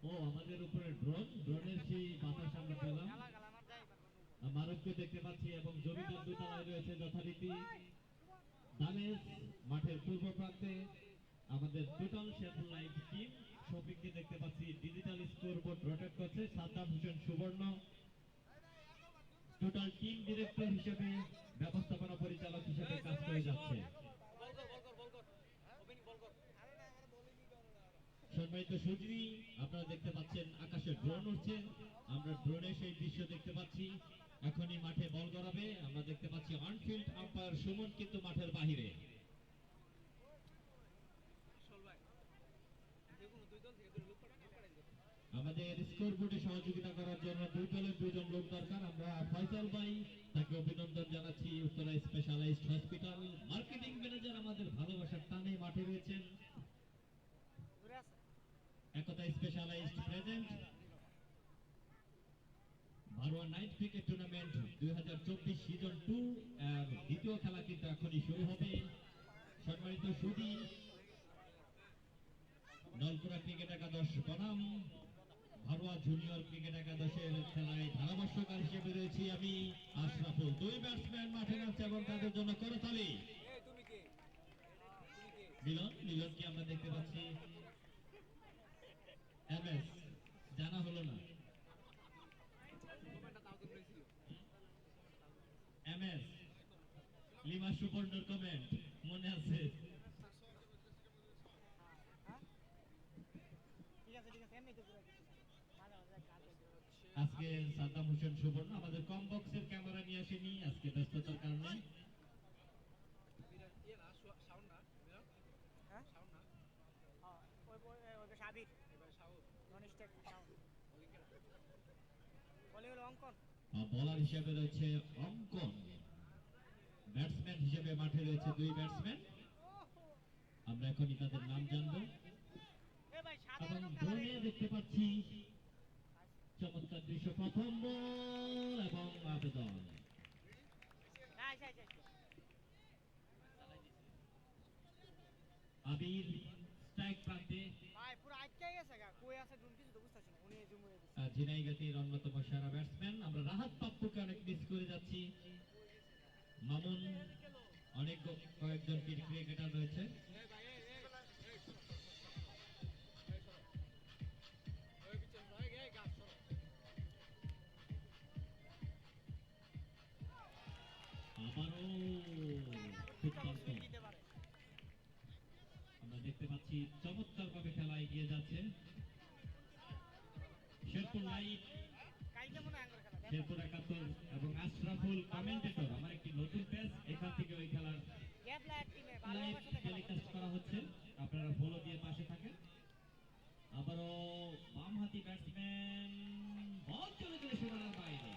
ও আমাদের উপরে ড্রোনের সেই বাতাস আমরা পেলাম। মারুফকে দেখতে পাচ্ছি এবং জমিদার দোতলায় রয়েছে যথারীতি দামেজ মাঠের পূর্ব প্রান্তে আমাদের টোটাল শেরপুর লাইভ টিম। শফিককে দেখতে পাচ্ছি ডিজিটাল স্কোরবোর্ড রোটেট করছে। সাদ্দাম হোসেন সুবর্ণ টোটাল টিম ডিরেক্টর হিসেবে, ব্যবস্থাপনা পরিচালক হিসেবে কাজ করে যাচ্ছে। সম্মানিত সুধী, আপনারা দেখতে পাচ্ছেন আকাশে ড্রোন উঠছে। আমরা ড্রোনে সেই দৃশ্য দেখতে পাচ্ছি। এখনই মাঠে বল গড়াবে। আমরা দেখতে পাচ্ছি অনফিল্ড আম্পায়ার সুমন কিন্তু মাঠের বাহিরে। আমাদের স্কোর বোর্ডে সহযোগিতা করার জন্য দুই দলের দুজন লোক দরকার। আমরা ফয়সাল ভাই, তাকে অভিনন্দন জানাচ্ছি। Uttara specialized hospital marketing manager আমাদের ভালোবাসার টানে মাঠে রয়েছেন। Ekota specialized present. Barowa night cricket tournament 2024 season 2 এর দ্বিতীয় খেলা কিন্তু এখনই শুরু হবে। সম্মানিত সুধী, নলকুড়া ক্রিকেট একাদশ বনাম ভারোয়া জুনিয়র ক্রিকেট একাদশের খেলায় ধারাভাষ্যকার হিসেবে রয়েছি আমি আশরাফুল। দুই ব্যাটসম্যান মাঠে নামছে এবং তাদের জন্য করতালি। মিলনকে আমরা দেখতে পাচ্ছি। এমএস জানা হলো না। এমএস লিমা সুবর্ণর কমেন্ট মনে আছে? আজকে সাদ্দাম হোসেন সুবর্ণ আমাদের কম বক্সের ক্যামেরা নিয়ে আসেনি আজকে ব্যস্ততার কারণে। বলার হিসেবে রয়েছে অঙ্কন, ব্যাটসম্যান হিসেবে মাঠে রয়েছে দুই ব্যাটসম্যান। আমরা এখনই তাদের নাম জানবো। এবং ড্রোনে দেখতে পাচ্ছি চমৎকার দৃশ্য। প্রথম বল এবং আবেদন। আবির স্ট্রাইক প্রান্তে। ঝিনাইগাতির অন্যতম সেরা ব্যাটসম্যান। আমরা রাহাত পাপ্পুকে অনেক মিস করে যাচ্ছি। মামুন, অনেক কয়েকজন ক্রিকেটার রয়েছে। আমরা দেখতে পাচ্ছি চমৎকার ভাবে খেলা এগিয়ে যাচ্ছে শেরপুর লাইভ, শেরপুর 71 এবং আশরাফুল কমেন্টেটর। আমার একটি নতুন পেজ, এখান থেকে ওই খেলার লাইভ টেলিকাস্ট করা হচ্ছে। আপনারা ফলো দিয়ে পাশে থাকেন। আবারও বামহাতি ব্যাটসম্যান, বল চলে গেলে সীমানার বাইরে।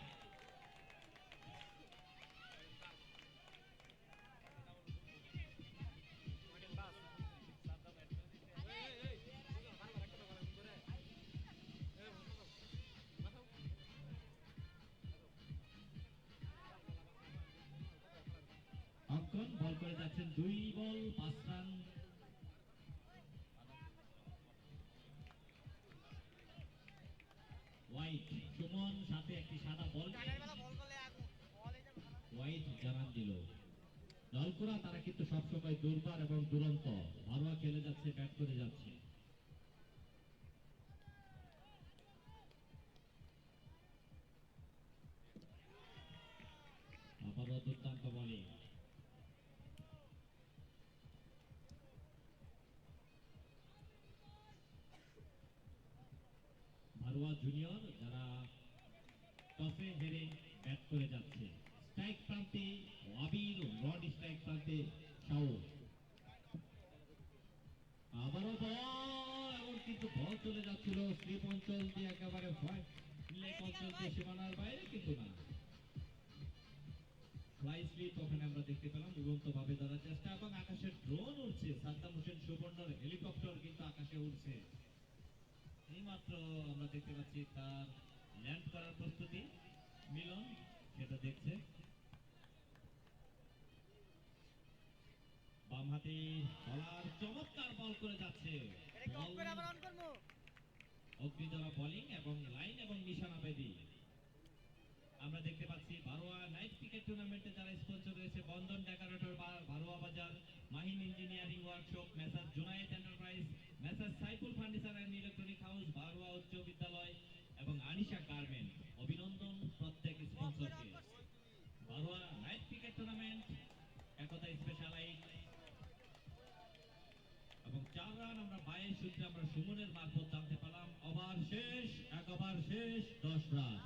অঙ্কন বল করে যাচ্ছেন, 2 বল 5 রান। হোয়াইট সুমন, সাথে একটি সাদা বল। হোয়াইট জানান দিল। নলকুড়া তারা কিন্তু সবসময় দুর্বার এবং দুরন্ত। ভারোয়া খেলে যাচ্ছে, ব্যাট করে যাচ্ছে। আবারও দুর্দান্ত বলিং। ভারোয়া জুনিয়র যারা টসে হেরে ব্যাট করে যাচ্ছে। স্ট্রাইক প্রান্তে আবির, রড স্ট্রাইক প্রান্তে শাও। আবারও বল, এবং কিন্তু বল চলে যাচ্ছিল স্লিপ অঞ্চল দিয়ে একেবারে লেগ অঞ্চল দিয়ে সীমানার বাইরে, কিন্তু না, ফ্লাই স্লিপ ওখানে আমরা দেখতে পেলাম। উড়ন্ত ভাবে ধরার চেষ্টা এবং আকাশে ড্রোন উঠছে। সাদ্দাম হোসেন সুবর্ণর হেলিকপ্টার কিন্তু আকাশে উঠছে। এইমাত্র আমরা দেখতে পাচ্ছি তার ল্যান্ড করার প্রস্তুতি। মিলন সেটা দেখছে। বাম হাতে বলার চমৎকার বল করে যাচ্ছে। অগ্নিজরা বোলিং এবং লাইন এবং নিশানা বেদি। আমরা দেখতে পাচ্ছি বারোয়া নাইট ক্রিকেট টুর্নামেন্টে যারা স্পন্সর রয়েছে বন্ধন decorator Barowa Bazar, Mahin engineering workshop, messrs Junayed enterprise, messrs Saiful furniture and electronic house, Barowa উচ্চ বিদ্যালয় এবং আনিশা গার্মেন্ট। অভিনন্দন প্রত্যেক স্পন্সরকে। Barowa night cricket tournament Ekota specialized এবং 4 রান আমরা 22 সূত্রে আমরা সুমনের মারফত জানতে পারলাম। ওভার শেষ, এক ওভার শেষ, 10 রান।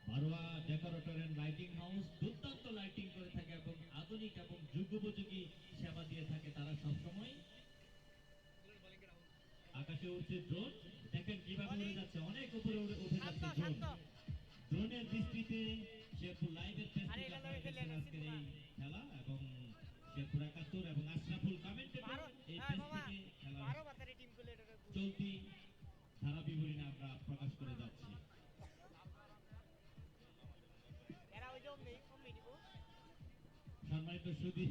বারোয়া ডেকোরেটর এন্ড লাইটিং হাউস দুর্দান্ত লাইটিং করে থাকে এবং আধুনিক এবং যুগোপযোগী সেবা দিয়ে থাকে তারা সবসময়। আকাশে উঠছে ড্রোন, দেখেন কিভাবে উড়ে যাচ্ছে, অনেক উপরে উঠে যাচ্ছে ড্রোন। ড্রোনের দৃষ্টিতে শেরপুর লাইভের পেজ থেকে আপনারা দেখছেন আজকের এই খেলা এবং শেরপুর 71 এবং আশরাফুল কমেন্টেটর এই পেজ থেকে খেলা চলতি ধারা বিবরণী আমরা প্রকাশ করে যাচ্ছি। সম্মানিত সুধী,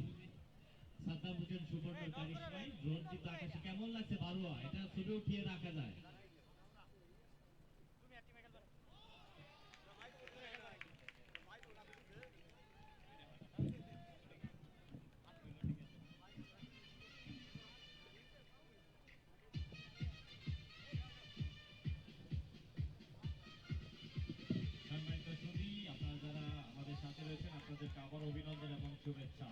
সাদ্দাম হোসেন সুবর্ণ কারিশমাই ড্রোন কিন্তু আকাশে কেমন লাগছে বারোয়া, এটা ছবি উঠিয়ে রাখা যায়। সম্মানিত সুধী, আপনারা যারা আমাদের সাথে রয়েছেন আপনাদেরকে আবার অভিনন্দন এবং শুভেচ্ছা।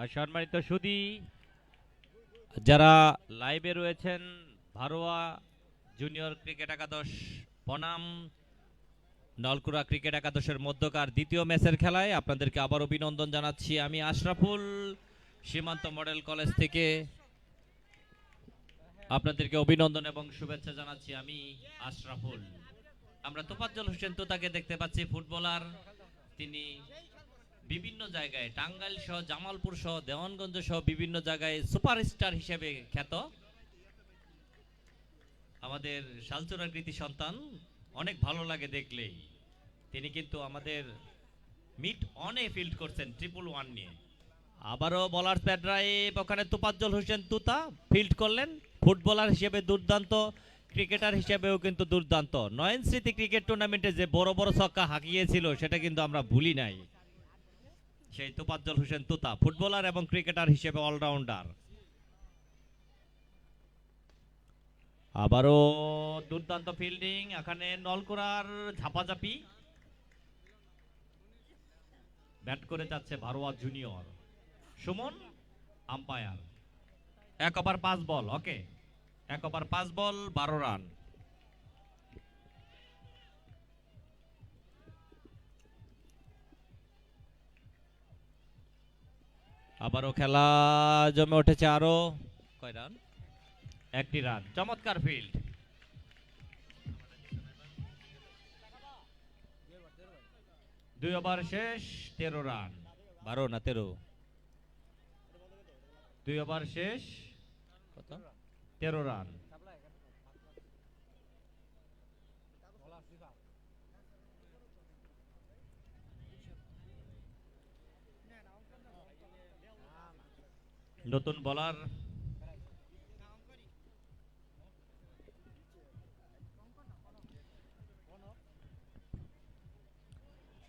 আর সম্মানিত সুধী, যারা লাইভে রয়েছেন, ভারোয়া জুনিয়র ক্রিকেট একাদশ বনাম নলকুড়া ক্রিকেট একাদশের মধ্যকার দ্বিতীয় ম্যাচের খেলায় আপনাদেরকে আবার অভিনন্দন জানাচ্ছি। আমি আশরাফুল সীমান্ত মডেল কলেজ থেকে আপনাদেরকে অভিনন্দন এবং শুভেচ্ছা জানাচ্ছি। আমি আশরাফুল। আমরা তোফাজ্জল হোসেন তোতাকে দেখতে পাচ্ছি, ফুটবলার। তিনি বিভিন্ন জায়গায় টাঙ্গাইল সহ, জামালপুর সহ, দেওয়ানগঞ্জ সহ বিভিন্ন জায়গায় সুপারস্টার হিসেবে খ্যাত। আমাদের শালচুরার কৃতি সন্তান, অনেক ভালো লাগে দেখলেই। তিনি কিন্তু আমাদের মিড অনে ফিল্ড করছেন 111 নিয়ে। আবারও বলার প্যাড ড্রাইভ, ওখানে তোফাজ্জল হোসেন তুতা ফিল্ড করলেন। ফুটবলার হিসেবে দুর্দান্ত, ক্রিকেটার হিসেবেও কিন্তু দুর্দান্ত। নয়ন স্মৃতি ক্রিকেট টুর্নামেন্টে যে বড় বড় ছক্কা হাঁকিয়েছিল সেটা কিন্তু আমরা ভুলি নাই। সেই তোফাজ্জল হোসেন তুতা ফুটবলার এবং ক্রিকেটার হিসেবে অলরাউন্ডার। আবারও দুর্দান্ত ফিল্ডিং, এখানে নলকুড়ার ঝাপাঝাপি। ব্যাট করে যাচ্ছে ভারোয়া জুনিয়র। সুমন আম্পায়ার। 1 ওভার 5 বল। ওকে, 1 ওভার 5 বল, 12 রান। আবারও খেলা জমে উঠেছে। আরো কয় রান? 1টি রান। চমৎকার ফিল্ড। 2 ওভার শেষ, 13 রান। 12 না 13? 2 ওভার শেষ, কত? 13 রান। নতুন বলার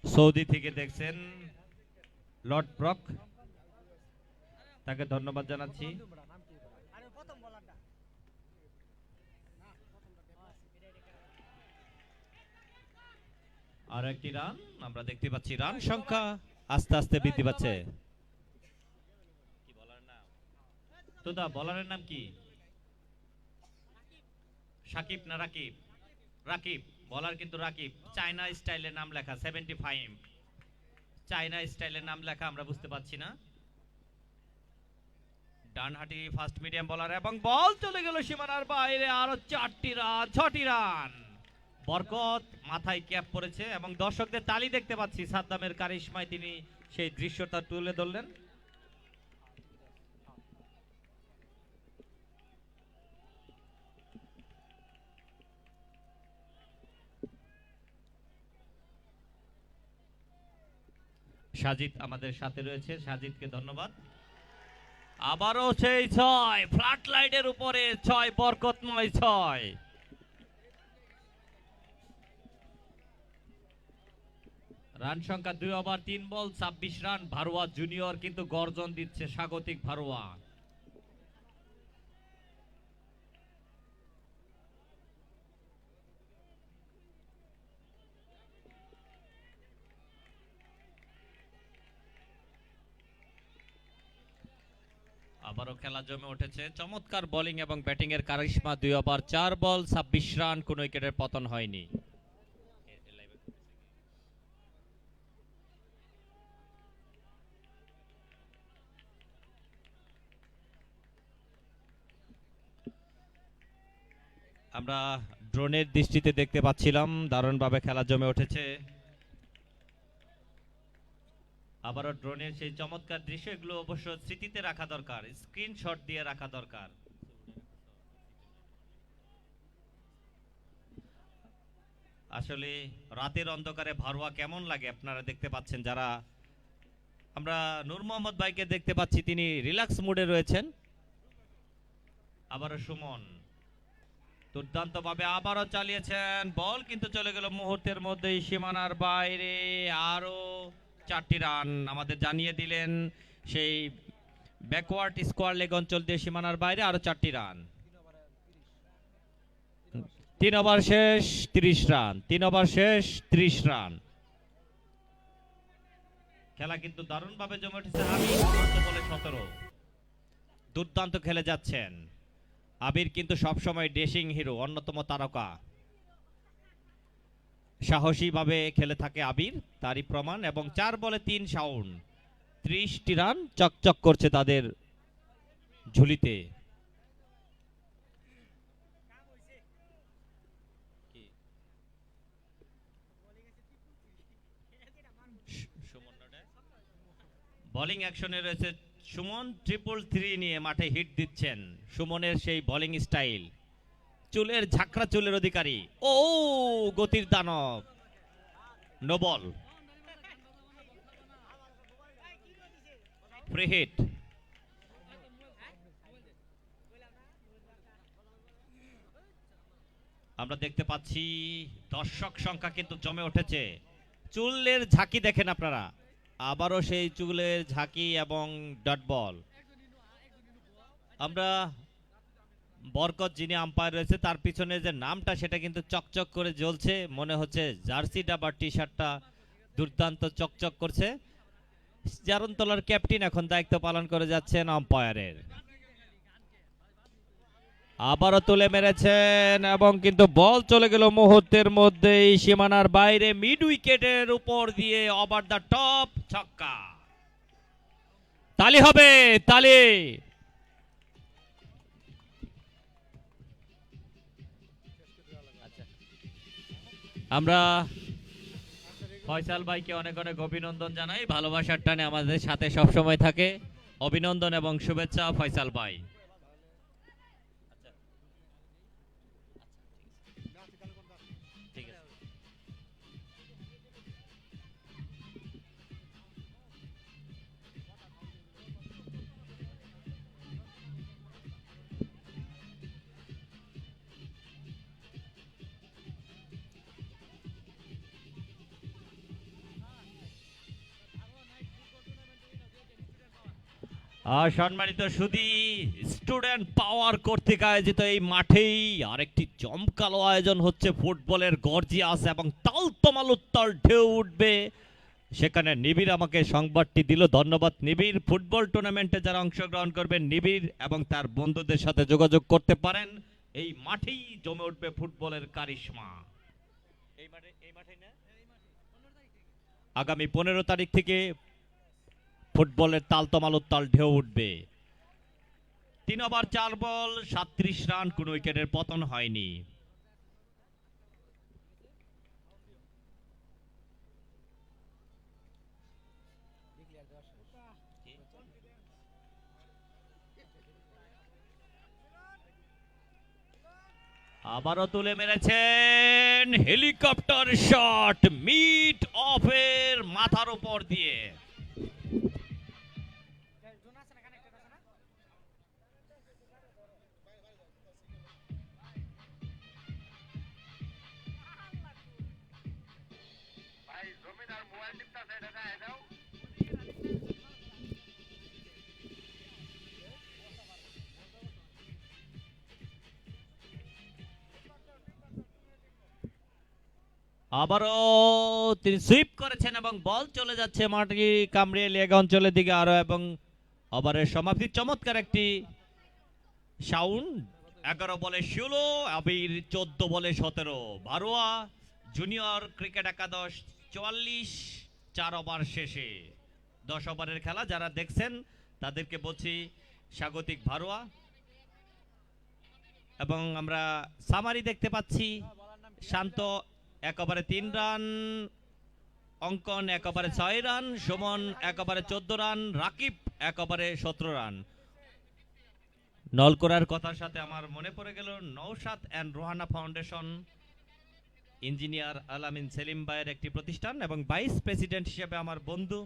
সৌদি থেকে দেখছেন লর্ড ব্রক, তাকে ধন্যবাদ জানাচ্ছি। আর একটি রান আমরা দেখতে পাচ্ছি। রান সংখ্যা আস্তে আস্তে বৃদ্ধি পাচ্ছে। কি বলার নাম? তোদা, বলারের নাম কি? সাকিব না রাকিব? রাকিব। বলার কিন্তু রাকিব। চায়না স্টাইলের নাম লেখা, 75 চায়না স্টাইলের নাম লেখা, আমরা বুঝতে পারছি না। ডানহাটি ফাস্ট মিডিয়াম বলার এবং বল চলে গেল সীমানার বাইরে। আরো 4টি রান, 6টি রান। বরকত মাথায় ক্যাপ পরেছে এবং দর্শকদের তালি দেখতে পাচ্ছি। সাদ্দামের কারিশমায় তিনি সেই দৃশ্যটা তুলে ধরলেন। সাজিদ আমাদের সাথে রয়েছে, সাজিদকে ধন্যবাদ। আবারও সেই 6 ফ্ল্যাট লাইটের উপরে 6 বরকতময় 6। রান সংখ্যা 2 ওভার 3 বল 26 রান। ভারোয়া জুনিয়র কিন্তু গর্জন দিচ্ছে, স্বাগতিক ভারোয়া। আবারও খেলা জমে উঠেছে, চমৎকার বোলিং এবং ব্যাটিং এর কারিশমা। 2 ওভার 4 বল 26 রান, কোন উইকেটের পতন হয়নি। আমরা ড্রোনের দৃষ্টিতে দেখতে পাচ্ছিলাম, দারুণভাবে খেলা জমে উঠেছে। আবারও ড্রোনের সেই চমৎকার দৃশ্য, এগুলো অবশ্য স্মৃতিতে রাখা দরকার, স্ক্রিনশট দিয়ে রাখা দরকার। আসলে রাতের অন্ধকারে ভারোয়া কেমন লাগে আপনারা দেখতে পাচ্ছেন। যারা আমরা নূর মোহাম্মদ ভাইকে দেখতে পাচ্ছি, তিনি রিল্যাক্স মুডে রয়েছেন। আবারও সুমন দুর্দান্ত ভাবে আবারও চালিয়েছেন, বল কিন্তু চলে গেল মুহূর্তের মধ্যেই সীমানার বাইরে। আরো 4টি রান আমাদের জানিয়ে দিলেন, সেই ব্যাকওয়ার্ড স্কোয়ার লেগ অঞ্চল দিয়ে সীমানার বাইরে আরো 4টি রান। 3 ওভার শেষ 30 রান, 3 ওভার শেষ 30 রান। খেলা কিন্তু দারুণ ভাবে জমে উঠেছে। আবির বলে 17 দুর্দান্ত খেলে যাচ্ছেন। আবির কিন্তু সবসময় ড্রেসিং হিরো, অন্যতম তারকা। সাহসী ভাবে খেলে থাকে আবির, তারই প্রমাণ। এবং 4 বলে 3 সাউন্ড, 30টি রান চকচক করছে তাদের ঝুলিতে। বোলিং অ্যাকশনে রয়েছে সুমন, 333 নিয়ে মাঠে হিট দিচ্ছেন। সুমনের সেই বোলিং স্টাইল, চুলের ঝাঁকড়া চুলের অধিকারী। ও গতির দানব, নো বল, ফ্রি হিট। আমরা দেখতে পাচ্ছি দর্শক সংখ্যা কিন্তু জমে উঠেছে। চুলের ঝাঁকি দেখেন আপনারা, আবারও সেই চুলের ঝাঁকি এবং ডট বল। আমরা বরকত যিনি আম্পায়ার রয়েছে, তার পিছনে যে নামটা সেটা কিন্তু চকচক করে জ্বলছে, মনে হচ্ছে জার্সিটা বা টি শার্টটা দুর্দান্ত চকচক করছে। জারণতলার ক্যাপ্টেন এখন দায়িত্ব পালন করে যাচ্ছেন আম্পায়ারের। আবারও তুলে মেরেছেন এবং কিন্তু বল চলে গেল মুহূর্তের মধ্যেই সীমানার বাইরে, মিড উইকেটের উপর দিয়ে ওভার দ্য টপ ছক্কা। তালি হবে, তালি। আমরা ফয়সাল ভাইকে অনেক অনেক অভিনন্দন জানাই, ভালোবাসার টানে আমাদের সাথে সব সময় থাকে। অভিনন্দন এবং শুভেচ্ছা ফয়সাল ভাই। ঠিক আছে। সম্মানিত সুধী, স্টুডেন্ট পাওয়ার কর্তৃক আয়োজিত এই মাঠেই আরেকটি জমকালো আয়োজন হচ্ছে ফুটবলের গর্জিয়াস এবং তালতমাল উত্তাল ঢেউ উঠবে। সেখানে নিবিড় আমাকে সংবাদটি দিল, ধন্যবাদ নিবিড়। ফুটবল টুর্নামেন্টে যারা অংশগ্রহণ করবেন, নিবিড় এবং তার বন্ধুদের সাথে যোগাযোগ করতে পারেন। এই মাঠেই জমে উঠবে ফুটবলের কারিশমা। এই মাঠে না, আগামী 15 তারিখ থেকে ফুটবলের তালতমাল উত্তাল ঢেউ উঠবে। 3 ওভার 4 বল 37 রান, কোন উইকেটের পতন হয়নি। আবারও তুলে মেরেছেন, হেলিকপ্টার শট মিড অফের মাথার উপর দিয়ে। আবারও তিনি সুইপ করেছেন এবং বল চলে যাচ্ছে মাটি কামড়িয়ে লেগ অঞ্চলের দিকে আরো, এবং ওভারের সমাপ্তি চমৎকার একটি সাউন্ড। 11 বলে 16, আবির 14 বলে 17। ভারোয়া জুনিয়র ক্রিকেট একাদশ 44, 4 ওভার শেষে 10 ওভারের খেলা। যারা দেখছেন তাদেরকে বলছি স্বাগতিক ভারোয়া। এবং আমরা সামারি দেখতে পাচ্ছি, শান্ত 1 ওভারে 3 রান, অঙ্কন 1 ওভারে 6 রান, সুমন 1 ওভারে 14 রান, রাকিব 1 ওভারে 17 রান। নলকোরার কথার সাথে আমার মনে পড়ে গেল Naushad and Rohana foundation, engineer আলামিন সেলিম ভাইয়ের একটি প্রতিষ্ঠান, এবং ভাইস প্রেসিডেন্ট হিসেবে আমার বন্ধু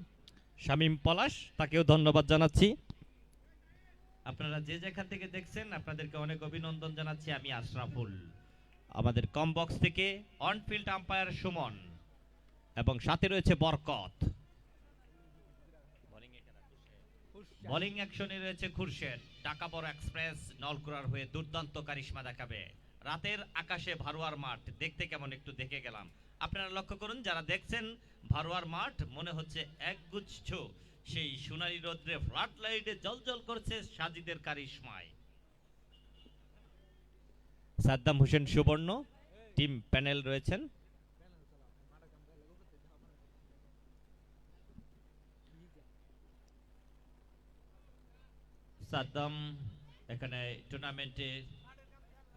শামীম পলাশ, তাকেও ধন্যবাদ জানাচ্ছি। আপনারা যে যেখান থেকে দেখছেন আপনাদেরকে অনেক অভিনন্দন জানাচ্ছি। আমি আশরাফুল, আমাদের কম বক্স থেকে অনফিল্ড আম্পায়ার সুমন, এবং সাথে রয়েছে বরকত। বোলিং অ্যাকশনে রয়েছে খুরশেদ। ঢাকা বড় এক্সপ্রেস নলকুরার হয়ে দুর্দান্ত কারিশমা দেখাবে। রাতের আকাশে ভারোয়ার মাঠ দেখতে কেমন একটু দেখে গেলাম। আপনারা লক্ষ্য করুন, যারা দেখছেন ভারোয়ার মাঠ মনে হচ্ছে একগুচ্ছ সেই সোনালী রৌদ্রে ফ্লাড লাইটে জলজল করছে সাজিদের কারিশমায়। সাদ্দাম হোসেন সুবর্ণ টিম প্যানেল রয়েছেন। সাদ্দাম এখানে টুর্নামেন্টে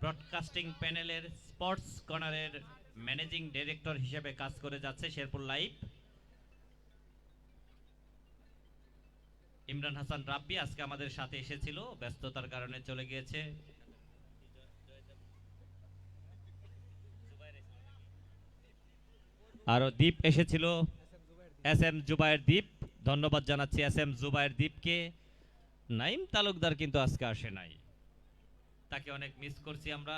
ব্রডকাস্টিং প্যানেলের স্পোর্টস কর্নারের ম্যানেজিং ডাইরেক্টর হিসেবে কাজ করে যাচ্ছে শেরপুর লাইভ। ইমরান হাসান রাব্বি আজকে আমাদের সাথে এসেছিল, ব্যস্ততার কারণে চলে গিয়েছে। আরো দ্বীপ এসেছিল, এস এম জুবায়ের দ্বীপ, ধন্যবাদ জানাচ্ছি এস এম জুবায়ের দ্বীপকে। নাইম তালুকদার কিন্তু আজকে আসে নাই, তাকে অনেক মিস করছি আমরা।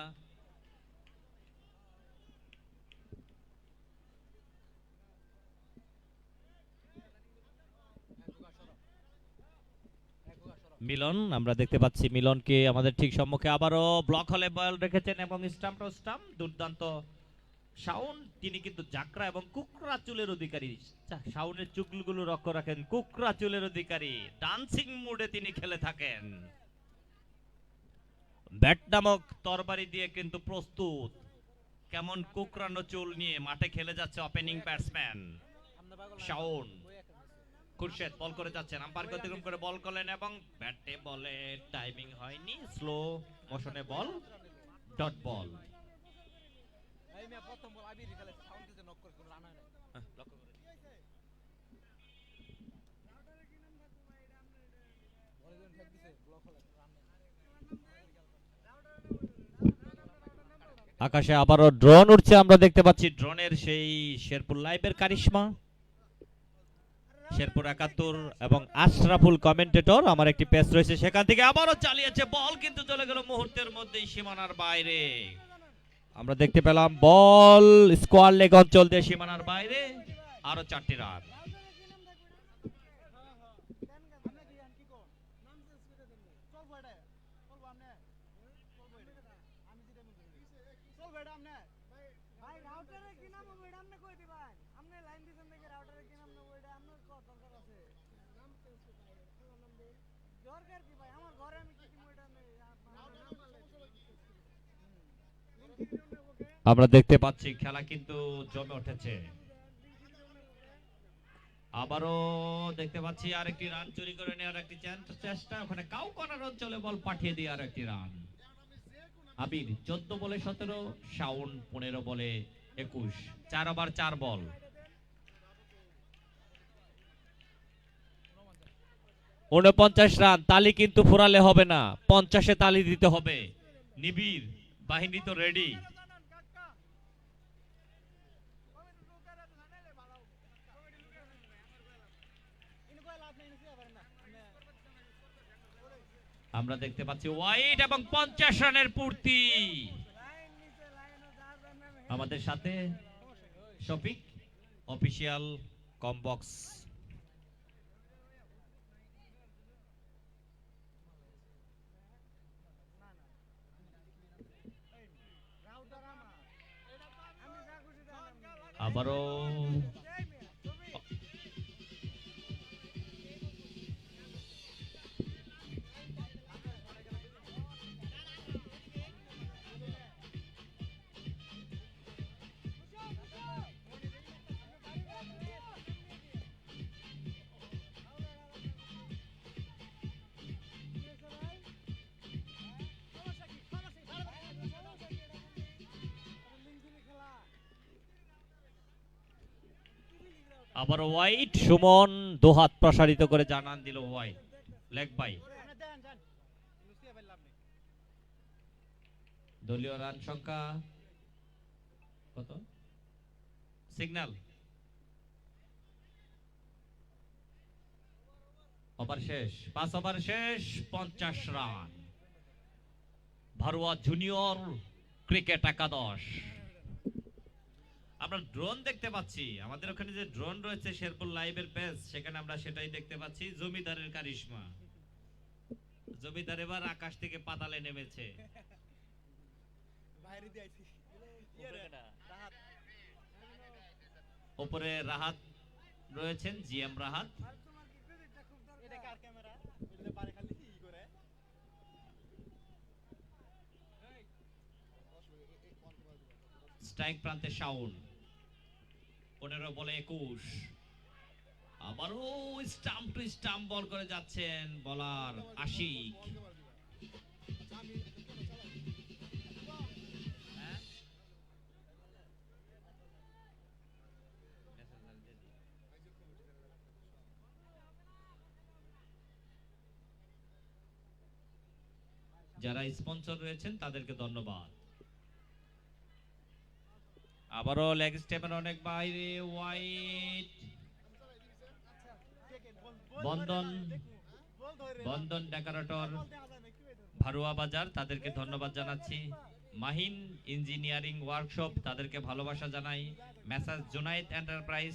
মিলন আমরা দেখতে পাচ্ছি, মিলনকে আমাদের ঠিক সম্মুখে আবারও ব্লক হলে বল রেখেছেন এবং স্টাম্প টু স্টাম্প, দুর্দান্ত শাওন। তিনি কিন্তু জাকরা এবং কুকরা চুলের অধিকারী। শাওনের চুলগুলো লক্ষ্য রাখেন, কুকরা চুলের অধিকারী, ডান্সিং মুডে তিনি খেলে থাকেন। ব্যাট নামক তরবারি দিয়ে কিন্তু প্রস্তুত, কেমন কুকরানো চুল নিয়ে মাঠে খেলে যাচ্ছে ওপেনিং ব্যাটসম্যান শাওন। খুরশেদ বল করে যাচ্ছেন, আম্পায়ার অতিক্রম করে বল করলেন এবং ব্যাটে বলে টাইমিং হয়নি, স্লো মোশনে বল, ডট বল। আকাশে আবারও ড্রোন উঠছে, আমরা দেখতে পাচ্ছি ড্রোনের সেই শেরপুর লাইভের কারিশমা। শেরপুর 71 এবং আশরাফুল কমেন্টেটর, আমার একটি পেস রয়েছে সেখান থেকে আবারও চালিয়েছে, বল কিন্তু চলে গেল মুহূর্তের মধ্যেই সীমানার বাইরে। আমরা দেখতে পেলাম বল স্কোয়ার লেগ অঞ্চল দিয়ে সীমানার বাইরে, আরো 4টি রান। আমরা দেখতে পাচ্ছি খেলা কিন্তু জমে উঠেছে। আবারও দেখতে পাচ্ছি আরেকটি রান চুরি করে নেওয়ার একটি চেষ্টা, ওখানে কাউ কর্নার অঞ্চলে বল পাঠিয়ে দিয়ে আরেকটি রান। আবির 14 বলে 17, শাওন 15 বলে 21, 4 ওভার 4 বল। ঊনপঞ্চাশ রান, তালি কিন্তু ফুরালে হবে না, 50-এ তালি দিতে হবে। নিবিড় বাহিনী তো রেডি। আমরা দেখতে পাচ্ছি ওয়াইড এবং 50 রানের পূর্তি। আমাদের সাথে শফিক অফিসিয়াল কমবক্স। আবারও আবারও হোয়াইট। সুমন দুহাত প্রসারিত করে জানান দিল হোয়াইট, লেগ বাই। দলীয় রান সংখ্যা কত? সিগন্যাল। ওভার শেষ, 5 ওভার শেষ, 50 রান। ভারুয়া জুনিয়র ক্রিকেট একাদশ। আমরা ড্রোন দেখতে পাচ্ছি, আমাদের ওখানে যে ড্রোন রয়েছে শেরপুর লাইভের পেজ, সেখানে আমরা সেটাই দেখতে পাচ্ছি। জমিদারের কারিশমা, জমিদার এবার আকাশ থেকে পাতালে নেমেছে। উপরে রাহাত রয়েছেন, জিএম রাহাত। স্ট্রাইক প্রান্তে শাওন, 15 বলে 21। আবারও স্টাম্প টু স্টাম্প বল করে যাচ্ছেন বলার আশিক। যারা স্পন্সর রয়েছেন তাদেরকে ধন্যবাদ। আবারও লেগ স্টেপের অনেক বাইরে, ওয়াইড। বন্ধন বন্ধন ডেকোরেটর ভারুয়া বাজার, তাদেরকে ধন্যবাদ জানাচ্ছি। মাহিন ইঞ্জিনিয়ারিং ওয়ার্কশপ, তাদেরকে ভালোবাসা জানাই। মেসাজ জুনাইদ এন্টারপ্রাইজ,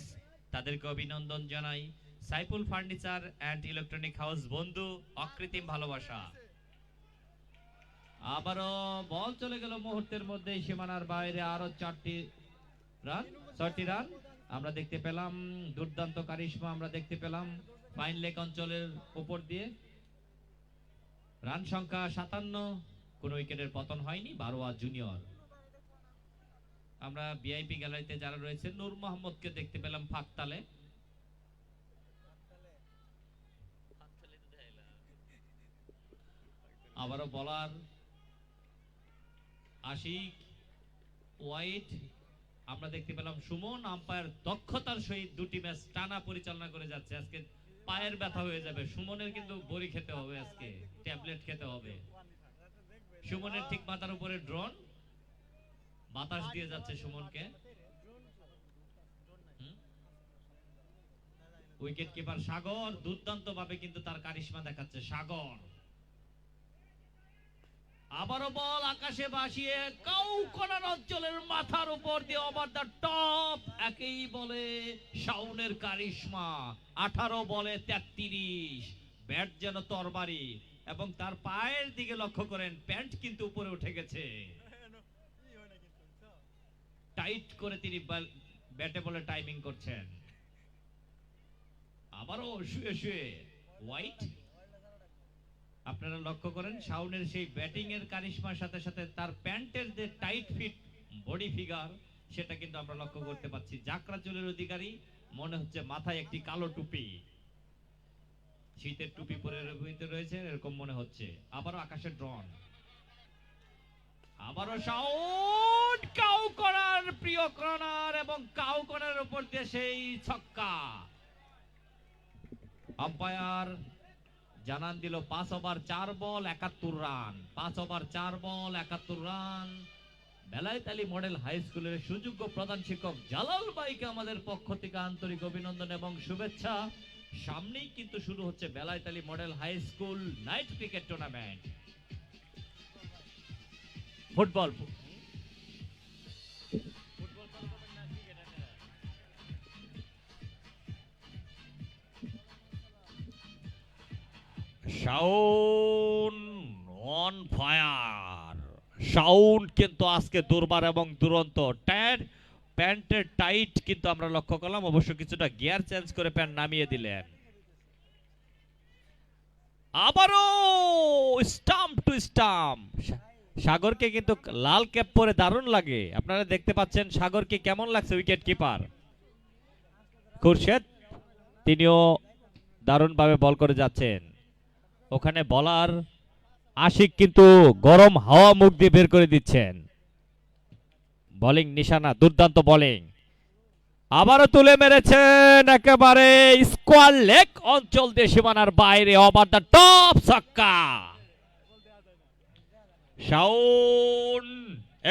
তাদেরকে অভিনন্দন জানাই। Saiful furniture and electronic house বন্ধু, অকৃত্রিম ভালোবাসা। আবারও বল চলে গেল মুহূর্তের মধ্যে সীমানার বাইরে। আরো 6টি রান আমরা দেখতে পেলাম। দুর্দান্ত কারিশমা আমরা দেখতে পেলাম ফাইন লেক অঞ্চলের উপর দিয়ে। রান সংখ্যা 57, কোন উইকেটের পতন হয়নি। ভারুয়া জুনিয়র। আমরা ভিআইপি গ্যালারিতে যারা রয়েছে, নূর মোহাম্মদকে দেখতে পেলাম ফাঁকতালে। আবারও বলার আশিক, ওয়াইড। আমরা দেখতে পেলাম সুমন। আম্পায়ার দক্ষতার সহিত 2টি ম্যাচ টানা পরিচালনা করে যাচ্ছে। আজকে পায়ের ব্যথা হয়ে যাবে সুমনের, কিন্তু বড়ি খেতে হবে, আজকে ট্যাবলেট খেতে হবে। সুমনের ঠিক মাথার উপরে ড্রোন, বাতাস দিয়ে যাচ্ছে সুমনকে। উইকেট কিপার সাগর দুর্দান্ত ভাবে কিন্তু তার কারিশমা দেখাচ্ছে। সাগর আবারও বল আকাশে ভাসিয়ে কাউকোনার অঞ্চলের মাথার উপর দিয়ে ওভার দ্য টপ। একই বলে শাওনের কারিশমা। 18 বলে 33। ব্যাট যেন তরবারি, এবং তার পায়ের দিকে লক্ষ্য করেন, প্যান্ট কিন্তু উপরে উঠে গেছে। টাইট করে তিনি ব্যাটে বলে টাইমিং করছেন। আবারও শুয়ে শুয়ে হোয়াইট। আপনারা লক্ষ্য করেন শাওনের সেই ব্যাটিং এর কারিশমার সাথে সাথে তার প্যান্টের যে টাইট ফিট বডি ফিগার, সেটা কিন্তু আমরা লক্ষ্য করতে পাচ্ছি। জাকরা চুলের অধিকারী, মনে হচ্ছে মাথায় একটি কালো টুপি, শীতের টুপি পরে রয়েছে এরকম মনে হচ্ছে। আবারও আকাশে ড্রোন, আবারও শাওন কাউ করার প্রিয় কর্নার, এবং কাউ করার উপর দিয়ে সেই ছক্কা। আম্পায়ার জানান দিল 5 over 4 ball 71 run. 5 over 4 ball 71 run. Belayet Ali model high স্কুলের সুযোগ্য প্রধান শিক্ষক জালাল ভাইকে আমাদের পক্ষ থেকে আন্তরিক অভিনন্দন এবং শুভেচ্ছা। সামনেই কিন্তু শুরু হচ্ছে Belayet Ali model high school night cricket tournament. Football Shaon on fire. Shaon কিন্তু আজকে দুর্বার এবং দুরন্ত। প্যান্টের টাইট কিন্তু আমরা লক্ষ্য করলাম, অবশ্য কিছুটা গিয়ার চেঞ্জ করে প্যান্ট নামিয়ে দিলেন। আবারও স্টাম্প টু স্টাম্প। সাগরকে কিন্তু লাল ক্যাপ পরে দারুণ লাগে, আপনারা দেখতে পাচ্ছেন সাগরকে কেমন লাগছে উইকেট কিপার খুরশেদ, তিনিও দারুণভাবে বল করে যাচ্ছেন। ওখানে বলার আশিক কিন্তু গরম হাওয়া মুখ দিয়ে বের করে দিচ্ছেন। বোলিং নিশানা, দুর্দান্ত বোলিং। আবারও তুলে মেরেছেন একেবারে স্কোয়ার লেগ অঞ্চল দিয়ে সীমানার বাইরে, ওভার দ্য টপ ছক্কা। শাওন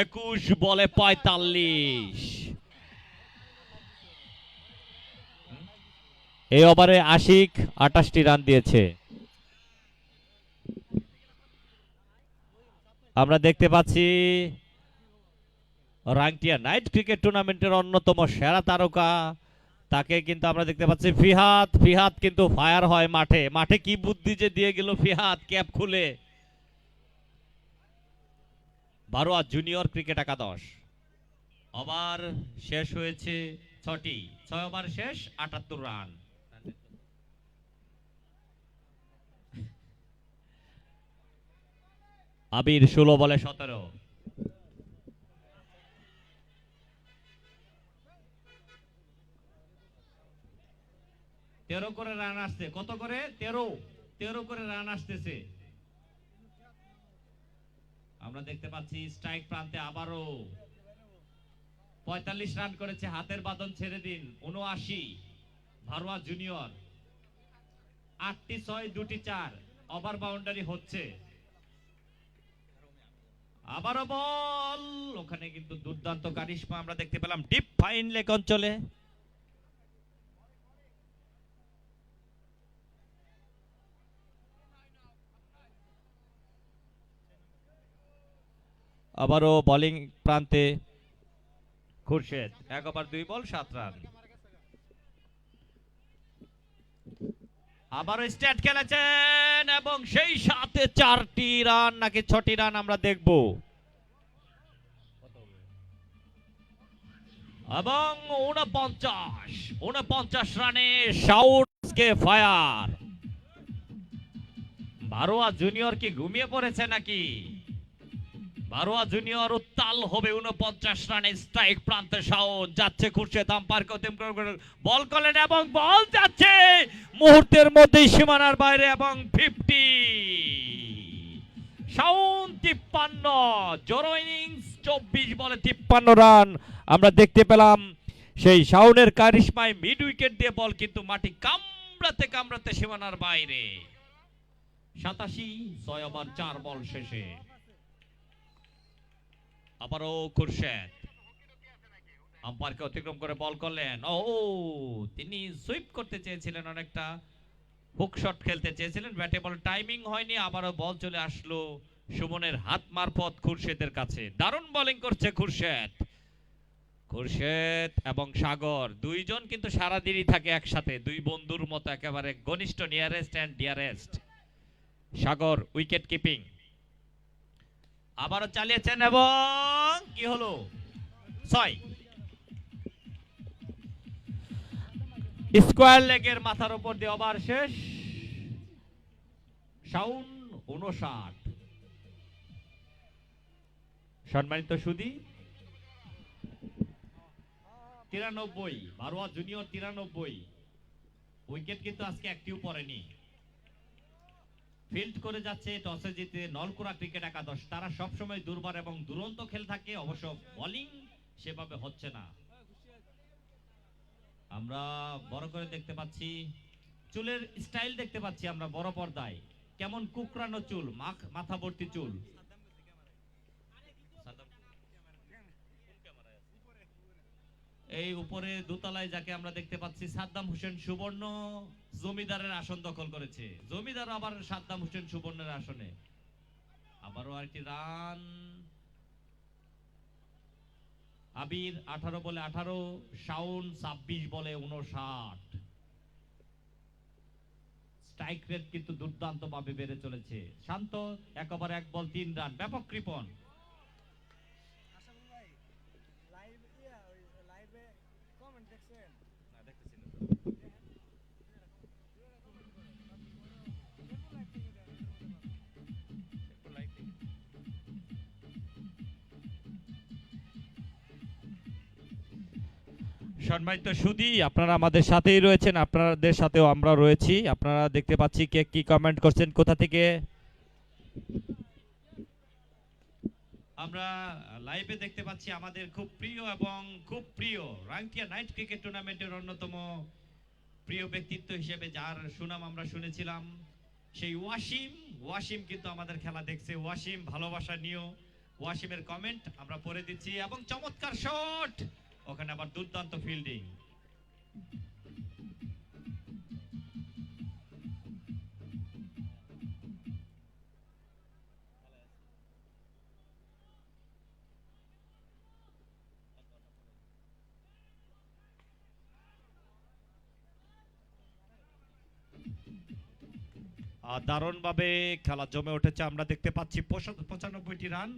21 বলে 45। এই ওভারে আশিক 28টি রান দিয়েছে। আমরা দেখতে পাচ্ছি রাংটিয়া নাইট ক্রিকেট টুর্নামেন্টের অন্যতম সেরা তারকা, তাকে কিন্তু আমরা দেখতে পাচ্ছি ফিহাদ কিন্তু ফায়ার হয় মাঠে। মাঠে কি বুদ্ধি যে দিয়ে গেল ফিহাদ ক্যাপ খুলে। বারোয়া জুনিয়র ক্রিকেট একাদশ। ওভার শেষ হয়েছে 6টি, 6 ওভার শেষ 78 রান। আবির 16 বলে 17। তেরো করে রান আসছে, কত করে? 13 করে রান আসতেছে। আমরা দেখতে পাচ্ছি স্ট্রাইক প্রান্তে আবারও 45 রান করেছে, হাতের বাঁধন ছেড়ে দিন। 79 ভারোয়া জুনিয়র। 8টি 6, 2টি 4, ওভার বাউন্ডারি হচ্ছে। আবারও বল, ওখানে কিন্তু দুর্দান্ত কারিশমা আমরা দেখতে পেলাম ডিপ ফাইন লেগ অঞ্চলে। আবারও বোলিং প্রান্তে খুরশেদ, 1 ওভার 2 বল 7 রান। আবারও স্ট্যাট খেলেছেন এবং সেই সাথে 4টি রান নাকি 6টি রান আমরা দেখব। এবং 49 রানে শাওনকে ফায়ার। বারোয়া জুনিয়র কি ঘুমিয়ে পড়েছে নাকি? বারোয়া জুনিয়র উত্তাল হবে। 49 রানে স্ট্রাইক প্রান্তে শাওন, যাচ্ছে খুরশেদ, আম্পায়ারকে অতিক্রম করে বল করলেন এবং বল যাচ্ছে মুহূর্তের মধ্যেই সীমানার বাইরে এবং 50। শাওন 53, জোড়ো ইনিংস 24 বলে 53 রান আমরা দেখতে পেলাম। সেই শাওনের কারিশমায় মিড উইকেট দিয়ে বল কিন্তু মাটি কামড়াতে সীমানার বাইরে। 87, 6 ওভার 4 বল শেষে। আবারও খুরশেদ আম্পায়ারকে অতিক্রম করে বল করলেন। তিনি সুইপ করতে চেয়েছিলেন, অনেকটা হুক শট খেলতে চেয়েছিলেন, ব্যাটে বল টাইমিং হয়নি। আবারও বল চলে আসলো সুমনের হাত মারফত খুরশেদের কাছে। দারুণ বোলিং করছে খুরশেদ এবং সাগর, দুইজন কিন্তু সারাদিনই থাকে একসাথে, দুই বন্ধুর মতো, একেবারে ঘনিষ্ঠ, nearest and dearest. Sagar wicket keeping. আবারও চালিয়েছেন এবং কি হলো? 6। স্কোয়ার লেগের মাথার উপর দিয়ে ওভার শেষ। শাওন 59। সম্মানিত সুধী, 93, বারোয়া জুনিয়র 93। উইকেট কিন্তু আজকে একটিও পড়েনি। ফিল্ড করে যাচ্ছে টসে জিতে নলকুড়া ক্রিকেট একাদশ। তারা সবসময় দুর্বার এবং দুরন্ত খেল থাকে, অবশ্য বোলিং সেভাবে হচ্ছে না। আমরা বড় করে দেখতে পাচ্ছি, চুলের স্টাইল দেখতে পাচ্ছি আমরা বড় পর্দায়, কেমন কুকরানো চুল, মাথা ভর্তি চুল। এই উপরে দোতলায় যাকে আমরা দেখতে পাচ্ছি, সাদ্দাম হোসেন সুবর্ণ জমিদারের আসন দখল করেছে। জমিদার আবার সাদ্দাম হোসেন সুবর্ণের আসনে। আবারও আরেকটি রান। আবির 18 বলে 18, শাওন 26 বলে 59। স্ট্রাইক রেট কিন্তু দুর্দান্ত ভাবে বেড়ে চলেছে। শান্ত 1 ওভার 1 বল 3 রান, ব্যাপক কৃপণ। সম্মানিত সুধী, আপনারা আমাদের সাথেই রয়েছেন, আপনাদের সাথেও আমরা রয়েছি। আপনারা দেখতে পাচ্ছি কে কি কমেন্ট করছেন, কোথা থেকে। আমরা লাইভে দেখতে পাচ্ছি আমাদের খুব প্রিয় এবং খুব প্রিয় রাঙ্কিয়া নাইট ক্রিকেট টুর্নামেন্টের অন্যতম প্রিয় ব্যক্তিত্ব হিসেবে যার সুনাম আমরা শুনেছিলাম, সেই ওয়াসিম কিন্তু আমাদের খেলা দেখছে। ওয়াসিম ভালোবাসা নিয়েও ওয়াসিমের কমেন্ট আমরা পড়ে দিচ্ছি। এবং চমৎকার শট, ওখানে আবার দুর্দান্ত ফিল্ডিং। দারুণভাবে খেলা জমে উঠেছে, আমরা দেখতে পাচ্ছি 95টি রান।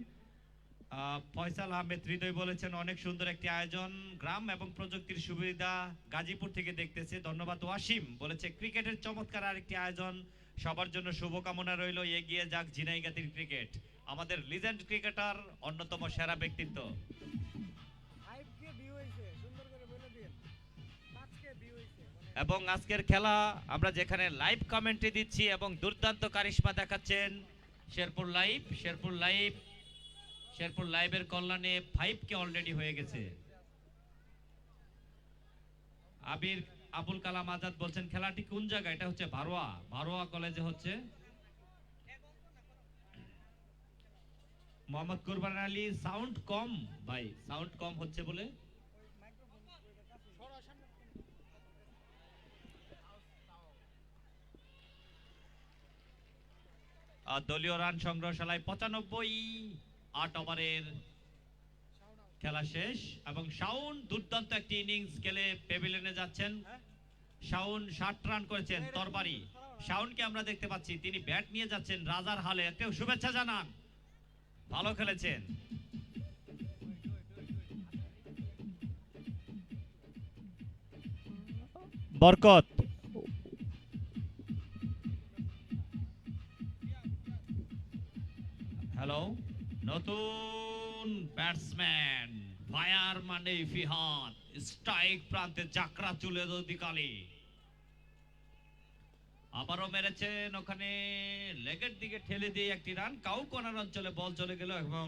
ফয়সাল আহমেদ হৃদয় বলেছেন অনেক সুন্দর একটি আয়োজন, গ্রাম এবং প্রযুক্তির সুবিধা গাজীপুর থেকে দেখতেছে। ধন্যবাদ। ওয়াসিম বলেছে ক্রিকেটের চমৎকার আরেকটি আয়োজন, সবার জন্য শুভকামনা রইল, এগিয়ে যাক ঝিনাইগাতীর ক্রিকেট। আমাদের লিজেন্ড ক্রিকেটার, অন্যতম সেরা ব্যক্তিত্ব। এবং আজকের খেলা আমরা যেখানে লাইভ কমেন্ট্রি দিচ্ছি এবং দুর্দান্ত কারিশমা দেখাচ্ছেন শেরপুর লাইভের কল্যাণে 5K অলরেডি হয়ে গেছে। আবুল কালাম আজাদ বলছেন খেলাটি কোন জায়গায়? এটা হচ্ছে ভারোয়া কলেজে হচ্ছে। মোহাম্মদ কুরবান আলী, সাউন্ড কম ভাই, সাউন্ড কম হচ্ছে বলে। দলীয় রান সংগ্রহশালায় 95, 8 ওভারের খেলা শেষ। এবং শাওন দুর্দান্ত একটি ইনিংস খেলে প্যাভিলিয়নে যাচ্ছেন। শাওন 60 রান করেছেন। তরবারি শাওনকে আমরা দেখতে পাচ্ছি, তিনি ব্যাট নিয়ে যাচ্ছেন রাজার হালে। একটু শুভেচ্ছা জানান, ভালো খেলেছেন। বরকত হ্যালো, নতুন ব্যাটসম্যান ফায়ার মানে ফিহাদ, স্ট্রাইক প্রান্তে জাকরা চুলে অধিকালী আবারও মেরেছেন, ওখানে লেগের দিকে ঠেলে দিয়ে একটি রান। কাউকোনার অঞ্চলে বল চলে গেল এবং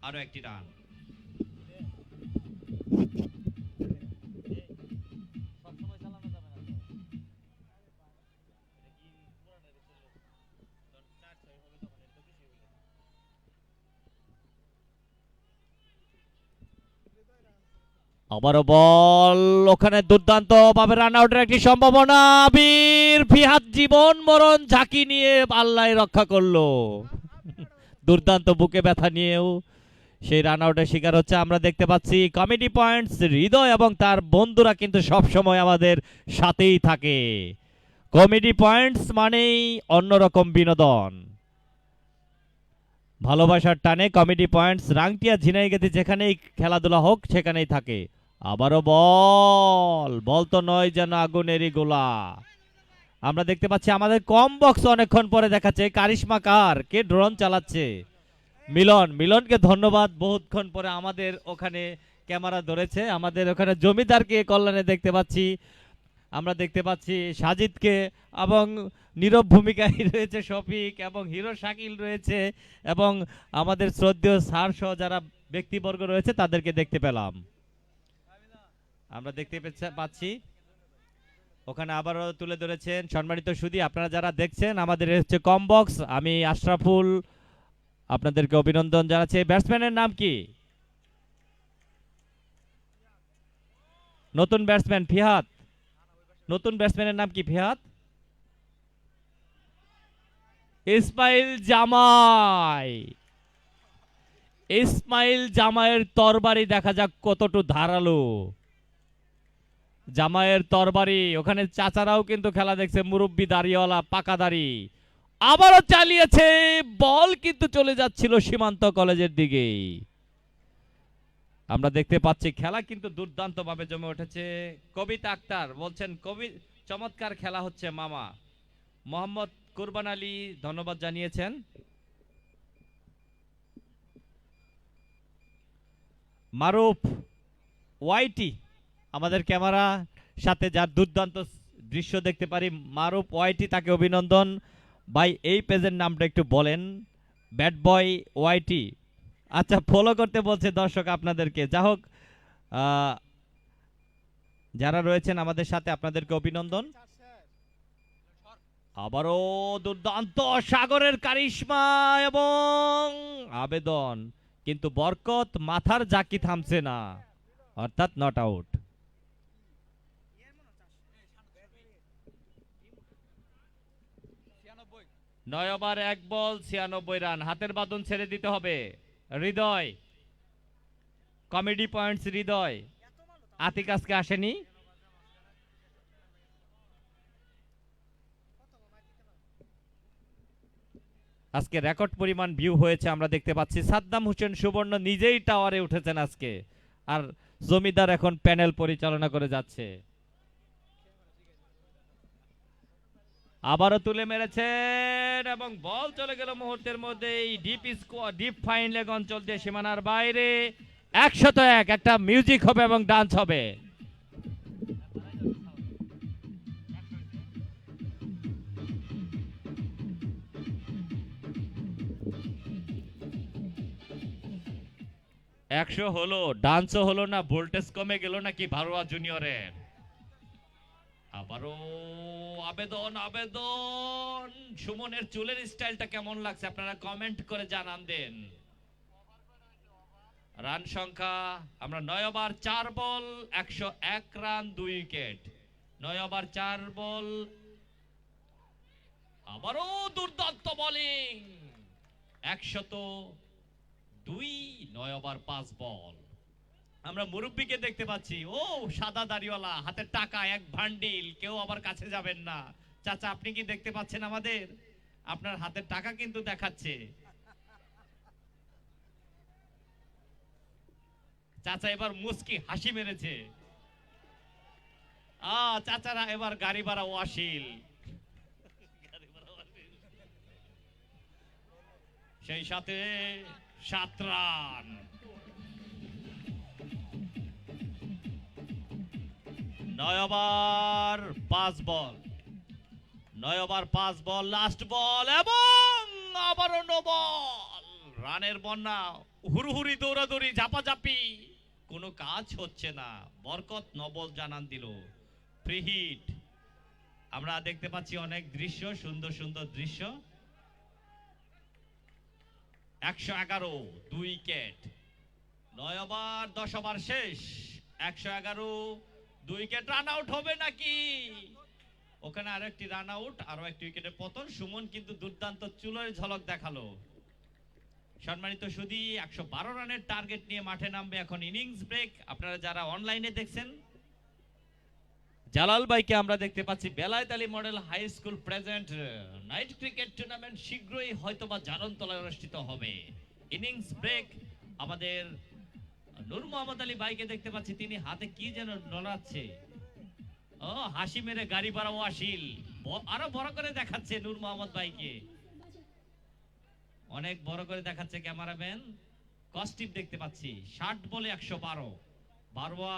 আরো একটি রান। আবারও বল, ওখানে দুর্দান্ত ভাবে রান আউটের একটি সম্ভাবনা। আবির ফিহাদ জীবন মরণ ঝাঁকি নিয়ে আল্লাহ রক্ষা করলো। দুর্দান্ত বুকে ব্যথা নিয়েও সেই রান আউটের শিকার হচ্ছে। আমরা দেখতে পাচ্ছি কমেডি পয়েন্টস হৃদয় এবং তার বন্ধুরা কিন্তু সব সময় আমাদের সাথেই থাকে। কমেডি পয়েন্টস মানেই অন্যরকম বিনোদন, ভালোবাসার টানে কমেডি পয়েন্টস রাঙ্কিয়া ঝিনাইগাতি যেখানেই খেলাধুলা হোক সেখানেই থাকে। আবারও বল তো নয় যেন আগুনেরই গোলা। আমরা দেখতে পাচ্ছি আমাদের কম বক্স অনেকক্ষণ পরে দেখাচ্ছে কারিশমা কার, কে ড্রোন চালাচ্ছে। মিলনকে ধন্যবাদ, বহুতক্ষণ পরে আমাদের ওখানে ক্যামেরা ধরেছে। আমাদের ওখানে জমিদারকে কল্যাণে দেখতে পাচ্ছি, আমরা দেখতে পাচ্ছি সাজিদকে, এবং নীরব ভূমিকায় রয়েছে শফিক, এবং হিরো শাকিল রয়েছে, এবং আমাদের শ্রদ্ধেয় স্যার সহ যারা ব্যক্তিবর্গ রয়েছে তাদেরকে দেখতে পেলাম। আমরা দেখতে পাচ্ছি ওখানে আবারও তুলে ধরেছেন সম্মানিত সুধী। আপনারা যারা দেখছেন আমাদের হচ্ছে কম বক্স, আমি আশরাফুল আপনাদেরকে অভিনন্দন জানাচ্ছি। ব্যাটসম্যানের নাম কি? নতুন ব্যাটসম্যান ফিহাদ। নতুন ব্যাটসম্যানের নাম কি ফিহাদ? ইসমাইল জামাইয়ের তরবারি দেখা যাক কতটুকু ধারালো। জামাইয়ের তরবারি, ওখানে চাচারাও কিন্তু খেলা দেখছে, মুরব্বি দাড়িওয়ালা পাকা দাড়ি, আবারও চালিয়েছে, বল কিন্তু চলে যাচ্ছিল সীমান্ত কলেজের দিকে। আমরা দেখতে পাচ্ছি খেলা কিন্তু দুর্দান্ত ভাবে জমে উঠেছে। কবিতা আক্তার বলছেন কবি চমৎকার খেলা হচ্ছে মামা। মোহাম্মদ কুরবান আলী ধন্যবাদ জানিয়েছেন। মারুফ ওয়াইটি আমাদের ক্যামেরা সাথে যার দুর্দান্ত দৃশ্য দেখতে পারি, মারুফ ওয়াইটি, তাকে অভিনন্দন। ভাই এই পেজের নামটা একটু বলেন। ব্যাড বয় ওয়াইটি, আচ্ছা ফলো করতে বলছে দর্শক আপনাদেরকে। যা হোক, যারা রয়েছেন আমাদের সাথে আপনাদেরকে অভিনন্দন। আবারও দুর্দান্ত সাগরের কারিশমা এবং আবেদন, কিন্তু বরকত মাথার জাকি থামছে না, অর্থাৎ not out. 9 over 1 ball 96 run. হাতের বাঁধন ছেড়ে দিতে হবে। হৃদয়, কমেডি পয়েন্টস হৃদয়, আতিক আজকে আসেনি। আজকে রেকর্ড পরিমাণ ভিউ হয়েছে আমরা দেখতে পাচ্ছি। সাদ্দাম হোসেন সুবর্ণ নিজেই টাওয়ারে উঠেছেন আজকে, আর জমিদার এখন প্যানেল পরিচালনা করে যাচ্ছে। আবারও তুলে মেরেছেন এবং বল চলে গেল মুহূর্তের মধ্যেই ডিপ ফাইন লেগ অঞ্চল দিয়ে সীমানার বাইরে। 101, একটা মিউজিক হবে এবং ডান্স হবে। একশো হলো, ডান্সও হলো না, ভোল্টেজ কমে গেল নাকি ভারোয়া জুনিয়রের। আবারও আবেদন, আবেদন। সুমনের চুলের স্টাইলটা কেমন লাগছে আপনারা কমেন্ট করে জানান দেন। রান সংখ্যা আমরা 9 ওভার 4 বল 101 রান 2 উইকেট। 9 ওভার 4 বল। আবারও দুর্দান্ত বোলিং। 102, 9 ওভার 5 বল। আমরা মুরব্বিকে দেখতে পাচ্ছি, ও সাদা দাড়িওয়ালা, হাতে টাকা এক ভান্ডিল, কেউ আবার কাছে যাবেন না। চাচা আপনি কি দেখতে পাচ্ছেন আমাদের? আপনার হাতের টাকা কিন্তু দেখাচ্ছে। চাচা এবার মুস্কি হাসি মেরেছে। চাচারা এবার গাড়ি ভাড়া ওয়াসিল। সেই সাথে 7 রান। 9 ওভার 5 বল। 9 ওভার 5 বল, লাস্ট বল এবং আবারও নো বল। রানের বন্যা, হুড়হুড়ি দৌড়াদৌড়ি ঝাপাঝাপি, কোনো কাজ হচ্ছে না। বরকত নো বল জানান দিল। ফ্রি হিট আমরা দেখতে পাচ্ছি, অনেক দৃশ্য, সুন্দর সুন্দর দৃশ্য। 111, 2 উইকেট। 9 ওভার 10 ওভার শেষ। 111, 2 উইকেট। রান আউট হবে নাকি? ওখানে আরেকটি রান আউট, আরো একটি উইকেটের পতন। সুমন কিন্তু দুর্দান্ত চুলের ঝলক দেখালো। সম্মানিত সুধী, 112 রানের টার্গেট নিয়ে মাঠে নামবে এখন ইনিংস ব্রেক। আপনারা যারা অনলাইনে দেখছেন, জালাল ভাইকে আমরা দেখতে পাচ্ছি। Belayet Ali model high school present night cricket tournament শীঘ্রই হয়তোবা জারণতলায় অনুষ্ঠিত হবে। Innings break. আমাদের নূর মোহাম্মদ আলী ভাইকে দেখতে পাচ্ছি, তিনি হাতে কি যেন নড়াচ্ছে। ও হাসি মেরে গাড়ি ভাড়া ওয়াসিল, আরো বড় করে দেখাচ্ছে নূর মোহাম্মদ ভাইকে, অনেক বড় করে দেখাচ্ছে ক্যামেরাম্যান। কস্টিপ দেখতে পাচ্ছি। 60 বলে 112। বারোয়া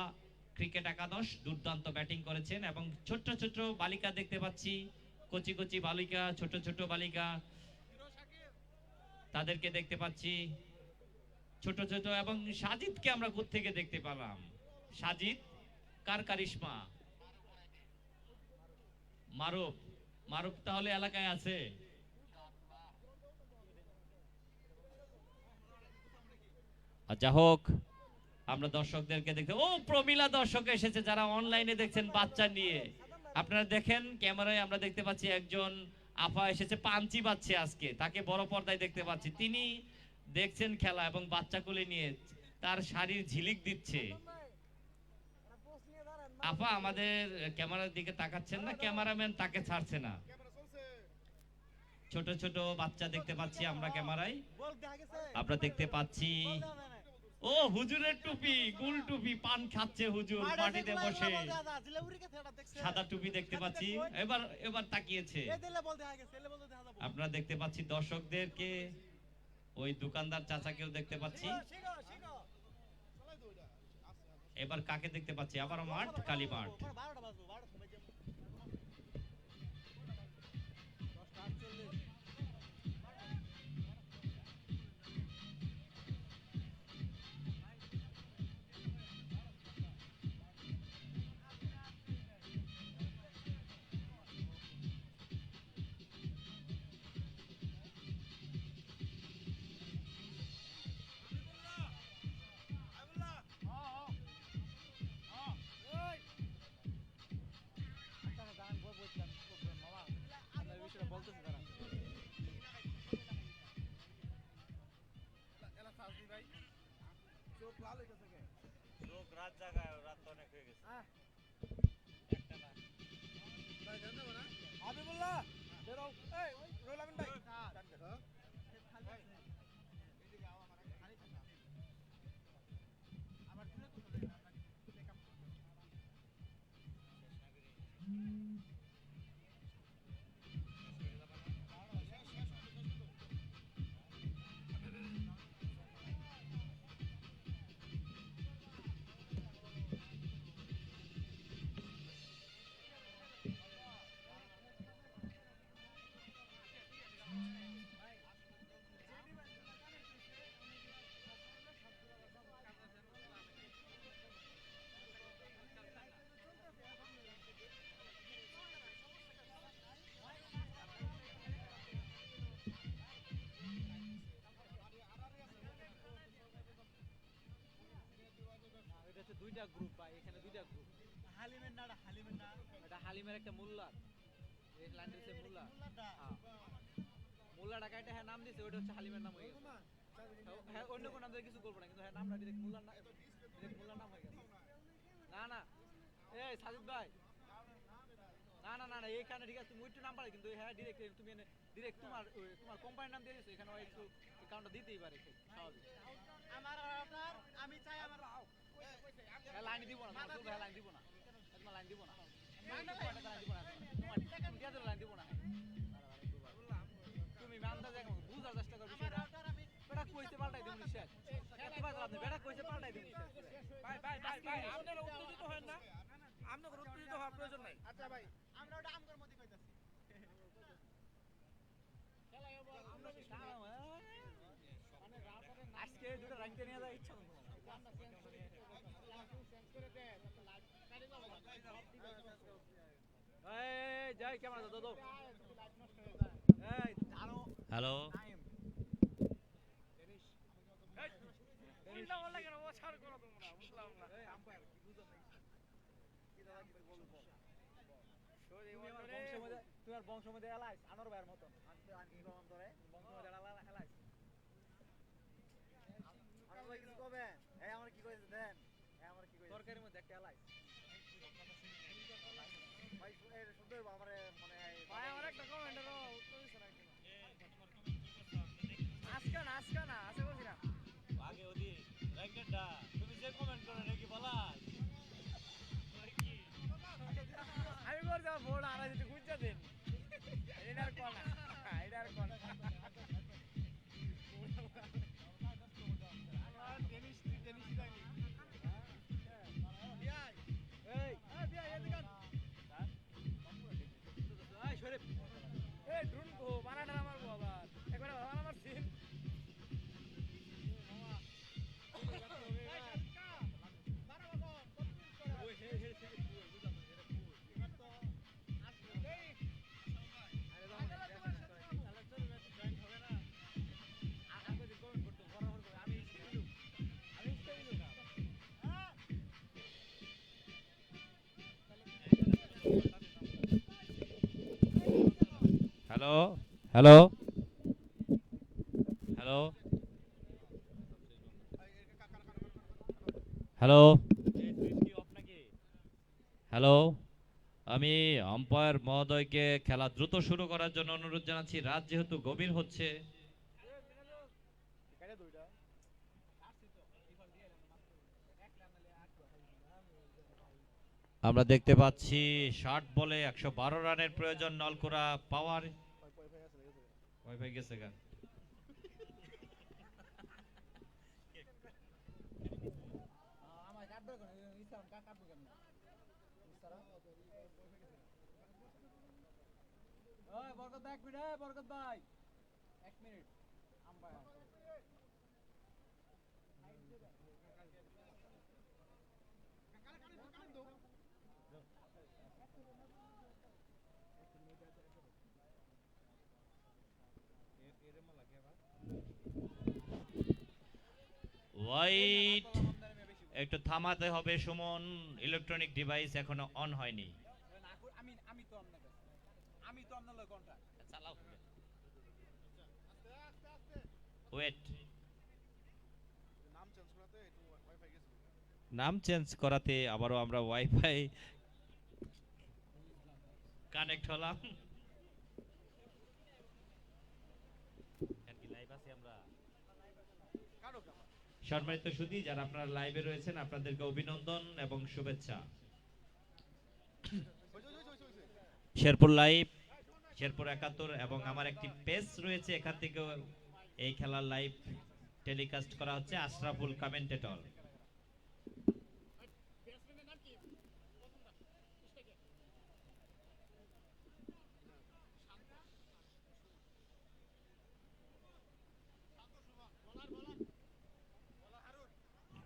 ক্রিকেট একাদশ দুর্দান্ত ব্যাটিং করেছেন এবং ছোট ছোট বালিকা দেখতে পাচ্ছি, কচি কচি বালিকা, ছোট ছোট বালিকা, তাদেরকে দেখতে পাচ্ছি ছোট ছোট। এবং সাজিদকে আমরা কোথা থেকে দেখতে পেলাম? সাজিদ কার কারিশমা? মারুফ। মারুফ তাহলে এলাকায় আছে। যা হোক, আমরা দর্শকদেরকে দেখতে, ও প্রমিলা দর্শক এসেছে যারা অনলাইনে দেখছেন বাচ্চা নিয়ে। আপনারা দেখেন ক্যামেরায় আমরা দেখতে পাচ্ছি একজন আফা এসেছে, পাঞ্চি বাচ্চা আজকে, তাকে বড় পর্দায় দেখতে পাচ্ছি। তিনি দেখছেন খেলা এবং বাচ্চা কোলে নিয়ে তার শাড়ির ঝিলিক দিচ্ছে। আপা আমাদের ক্যামেরার দিকে তাকাচ্ছেন না, ক্যামেরাম্যান তাকে ছাড়ছে না। ছোট ছোট বাচ্চা দেখতে পাচ্ছি আমরা ক্যামেরায়, আমরা দেখতে পাচ্ছি। ও হুজুরের টুপি, গুল টুপি, পান খাচ্ছে হুজুর মাটিতে বসে, সাদা টুপি দেখতে পাচ্ছি। এবার এবার তাকিয়েছে। আপনারা দেখতে পাচ্ছি দর্শকদেরকে, ওই দোকানদার চাচাকেও দেখতে পাচ্ছি। এবার কাকে দেখতে পাচ্ছি? আবার মাঠ, কালী মাঠ। দুইটা গ্রুপ ভাই, এখানে দুইটা গ্রুপ। হালিমের না, এটা হালিমের একটা মোল্লা, এই ল্যান্ডেসে মোল্লা। হ্যাঁ, মোল্লা ঢাকা এটা হ্যাঁ নাম দিয়েছে, ওটা হচ্ছে হালিমের নাম হয়ে গেছে। হ্যাঁ অন্য কোনো নাম দিয়ে কিছু করবো না, কিন্তু হ্যাঁ নামটা ডিরেক্ট মোল্লার নাম, ডিরেক্ট মোল্লার নাম হয়ে গেছে। না না এই সাজিদ ভাই, না না না না এইখানে ঠিক আছে, তুমি একটু নাম পারে, কিন্তু হ্যাঁ ডিরেক্ট তুমি ডিরেক্ট তোমার তোমার কোম্পানির নাম দিয়ে দিয়েছো, এখানে একটু অ্যাকাউন্টটা দিতেই পারে, স্বাভাবিক। আমার আপনার আমি চাই আমার লাইন দিব না, তোমার লাইন দিব না, তোমার লাইন দিব না, লাইন দিব না, তোমার লাইন দিব না। তুমি আন্দাজ দেখো, বুঝার চেষ্টা করো বিষয়টা। বেটা কইতে পাল্টাই দিন শেষ, এতবার আপনি বেটা কইতে পাল্টাই দিন শেষ। ভাই ভাই ভাই ভাই আপনারা উত্তেজিত হন না, আপনাদের উত্তেজিত হওয়ার প্রয়োজন নাই। আচ্ছা ভাই আমরা ওটা আমগর মধ্যে কইতাছি। আজকে দুটো রাখতে নিয়ে যাওয়ার ইচ্ছা করছে। যাই ক্যামেরা দাও। হ্যালো, তোমার বংশ মধ্যে এলাইস আনোর ভাইয়ের মতন তরকারির মধ্যে একটা এলাইস ভাই। আমার একটা কমেন্টের উত্তর দিচ্ছে না, আজকে না আশা করছি না আগে ওদি র্যাঙ্কেটটা তুমি যে কমেন্ট করে নাকি বলা আমি করছি আমার বোর্ড আর একটু গুজা দিন, এটার কোন এটার কোন hello hello hello hello, hello, আমি আম্পায়ার মহোদয়কে খেলা দ্রুত শুরু করার জন্য অনুরোধ জানাচ্ছি। রাত যেহেতু গভীর হচ্ছে, আমরা দেখতে পাচ্ছি 60 বলে 112 রানের প্রয়োজন। নলকুড়া পাওয়ার ওয়াইফাই গেছে গা। বরকত ভাই, 1 মিনিট, বরকত ভাই 1 মিনিট আম্পায়ার। ওয়াইট, একটু থামাতে হবে সুমন, ইলেকট্রনিক ডিভাইস এখনো অন হয়নি। আমি তো আপনার কাছে, আমি তো আপনার লয় কন্টাক্ট। ওয়েট, নাম চেঞ্জ করাতে আবারও আমরা ওয়াইফাই কানেক্ট হলাম। সম্মানিত সুধী, যারা আপনারা লাইভে রয়েছেন আপনাদেরকে অভিনন্দন এবং শুভেচ্ছা। শেরপুর লাইভ, শেরপুর 71 এবং আমার একটি পেজ রয়েছে, এখান থেকেও এই খেলার লাইভ টেলিকাস্ট করা হচ্ছে। আশরাফুল কমেন্টেটর।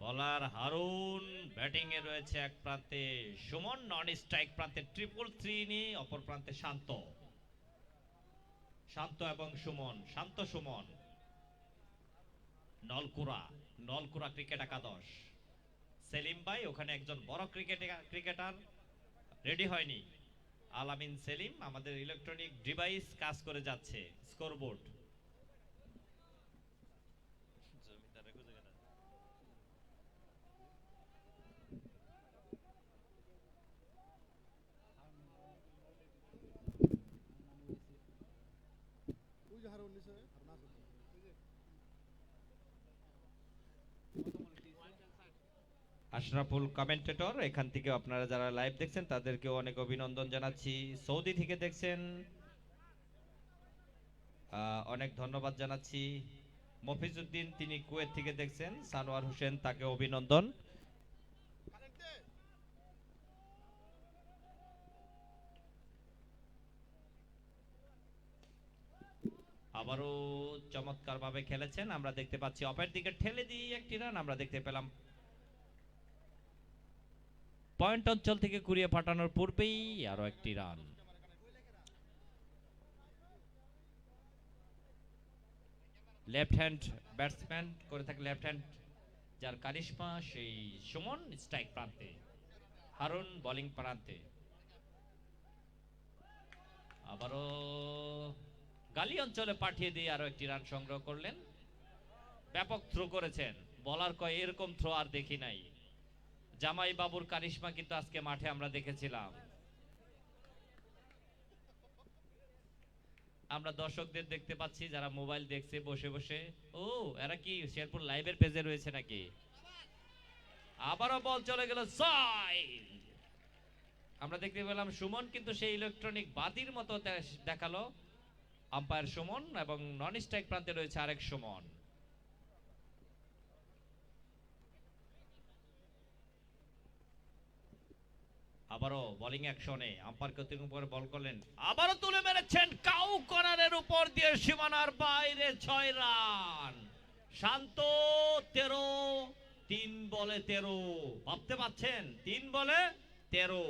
বলার হারুন, ব্যাটিং এ রয়েছে এক প্রান্তে সুমন, নন স্ট্রাইক প্রান্তে 333 নিয়ে, অপর প্রান্তে শান্ত। শান্ত এবং সুমন, শান্ত সুমন। নলকুড়া, নলকুড়া ক্রিকেট একাদশ। সেলিম ভাই ওখানে একজন বড় ক্রিকেটার রেডি হয়নি। আলামিন সেলিম, আমাদের ইলেকট্রনিক ডিভাইস কাজ করে যাচ্ছে, স্কোরবোর্ড। আশরাফুল কমেন্টেটর। এখান থেকে আপনারা যারা লাইভ দেখছেন তাদেরকে অনেক অভিনন্দন জানাচ্ছি। সৌদি থেকে দেখছেন, অনেক ধন্যবাদ জানাচ্ছি। মফিজউদ্দিন, তিনি কুয়েত থেকে দেখছেন। সানোয়ার হোসেন, তাকে অভিনন্দন। আবারও চমৎকার ভাবে খেলেছেন, আমরা দেখতে পাচ্ছি। অপের দিকে ঠেলে দিয়ে একটি রান আমরা দেখতে পেলাম। পয়েন্ট অঞ্চল থেকে কুড়িয়ে পাঠানোর পূর্বেই আরো একটি রান। লেফট হ্যান্ড ব্যাটসম্যান করে থাকে, লেফট হ্যান্ড যার কারিশমা, সেই সুমন স্ট্রাইক প্রান্তে, হারুন বোলিং প্রান্তে। আবারও গালি অঞ্চলে পাঠিয়ে দিয়ে আরো একটি রান সংগ্রহ করলেন। ব্যাপক থ্রো করেছেন, বলার কয় এরকম থ্রো আর দেখি নাই। জামাই বাবুর কারিশমা কিন্তু আজকে মাঠে আমরা দেখেছিলাম। আমরা দর্শকদের দেখতে পাচ্ছি যারা মোবাইল দেখছে বসে বসে। ও, এরা কি শেরপুর লাইভের পেজে রয়েছে নাকি? আবারও বল চলে গেল সাইড। আমরা দেখতে পেলাম সুমন কিন্তু সেই ইলেকট্রনিক বাতির মতো দেখালো আম্পায়ার সুমন, এবং নন স্ট্রাইক প্রান্তে রয়েছে আরেক সুমন। আবারও বোলিং অ্যাকশনে আম্পায়ার কর্তৃপক্ষ উপরে বল করলেন, আবারও তুলে মেরেছেন কাউ কর্নারের উপর দিয়ে সীমানার বাইরে, 6 রান। শান্ত 13, 3 বলে 13। ভাবতে পাচ্ছেন, 3 বলে 13।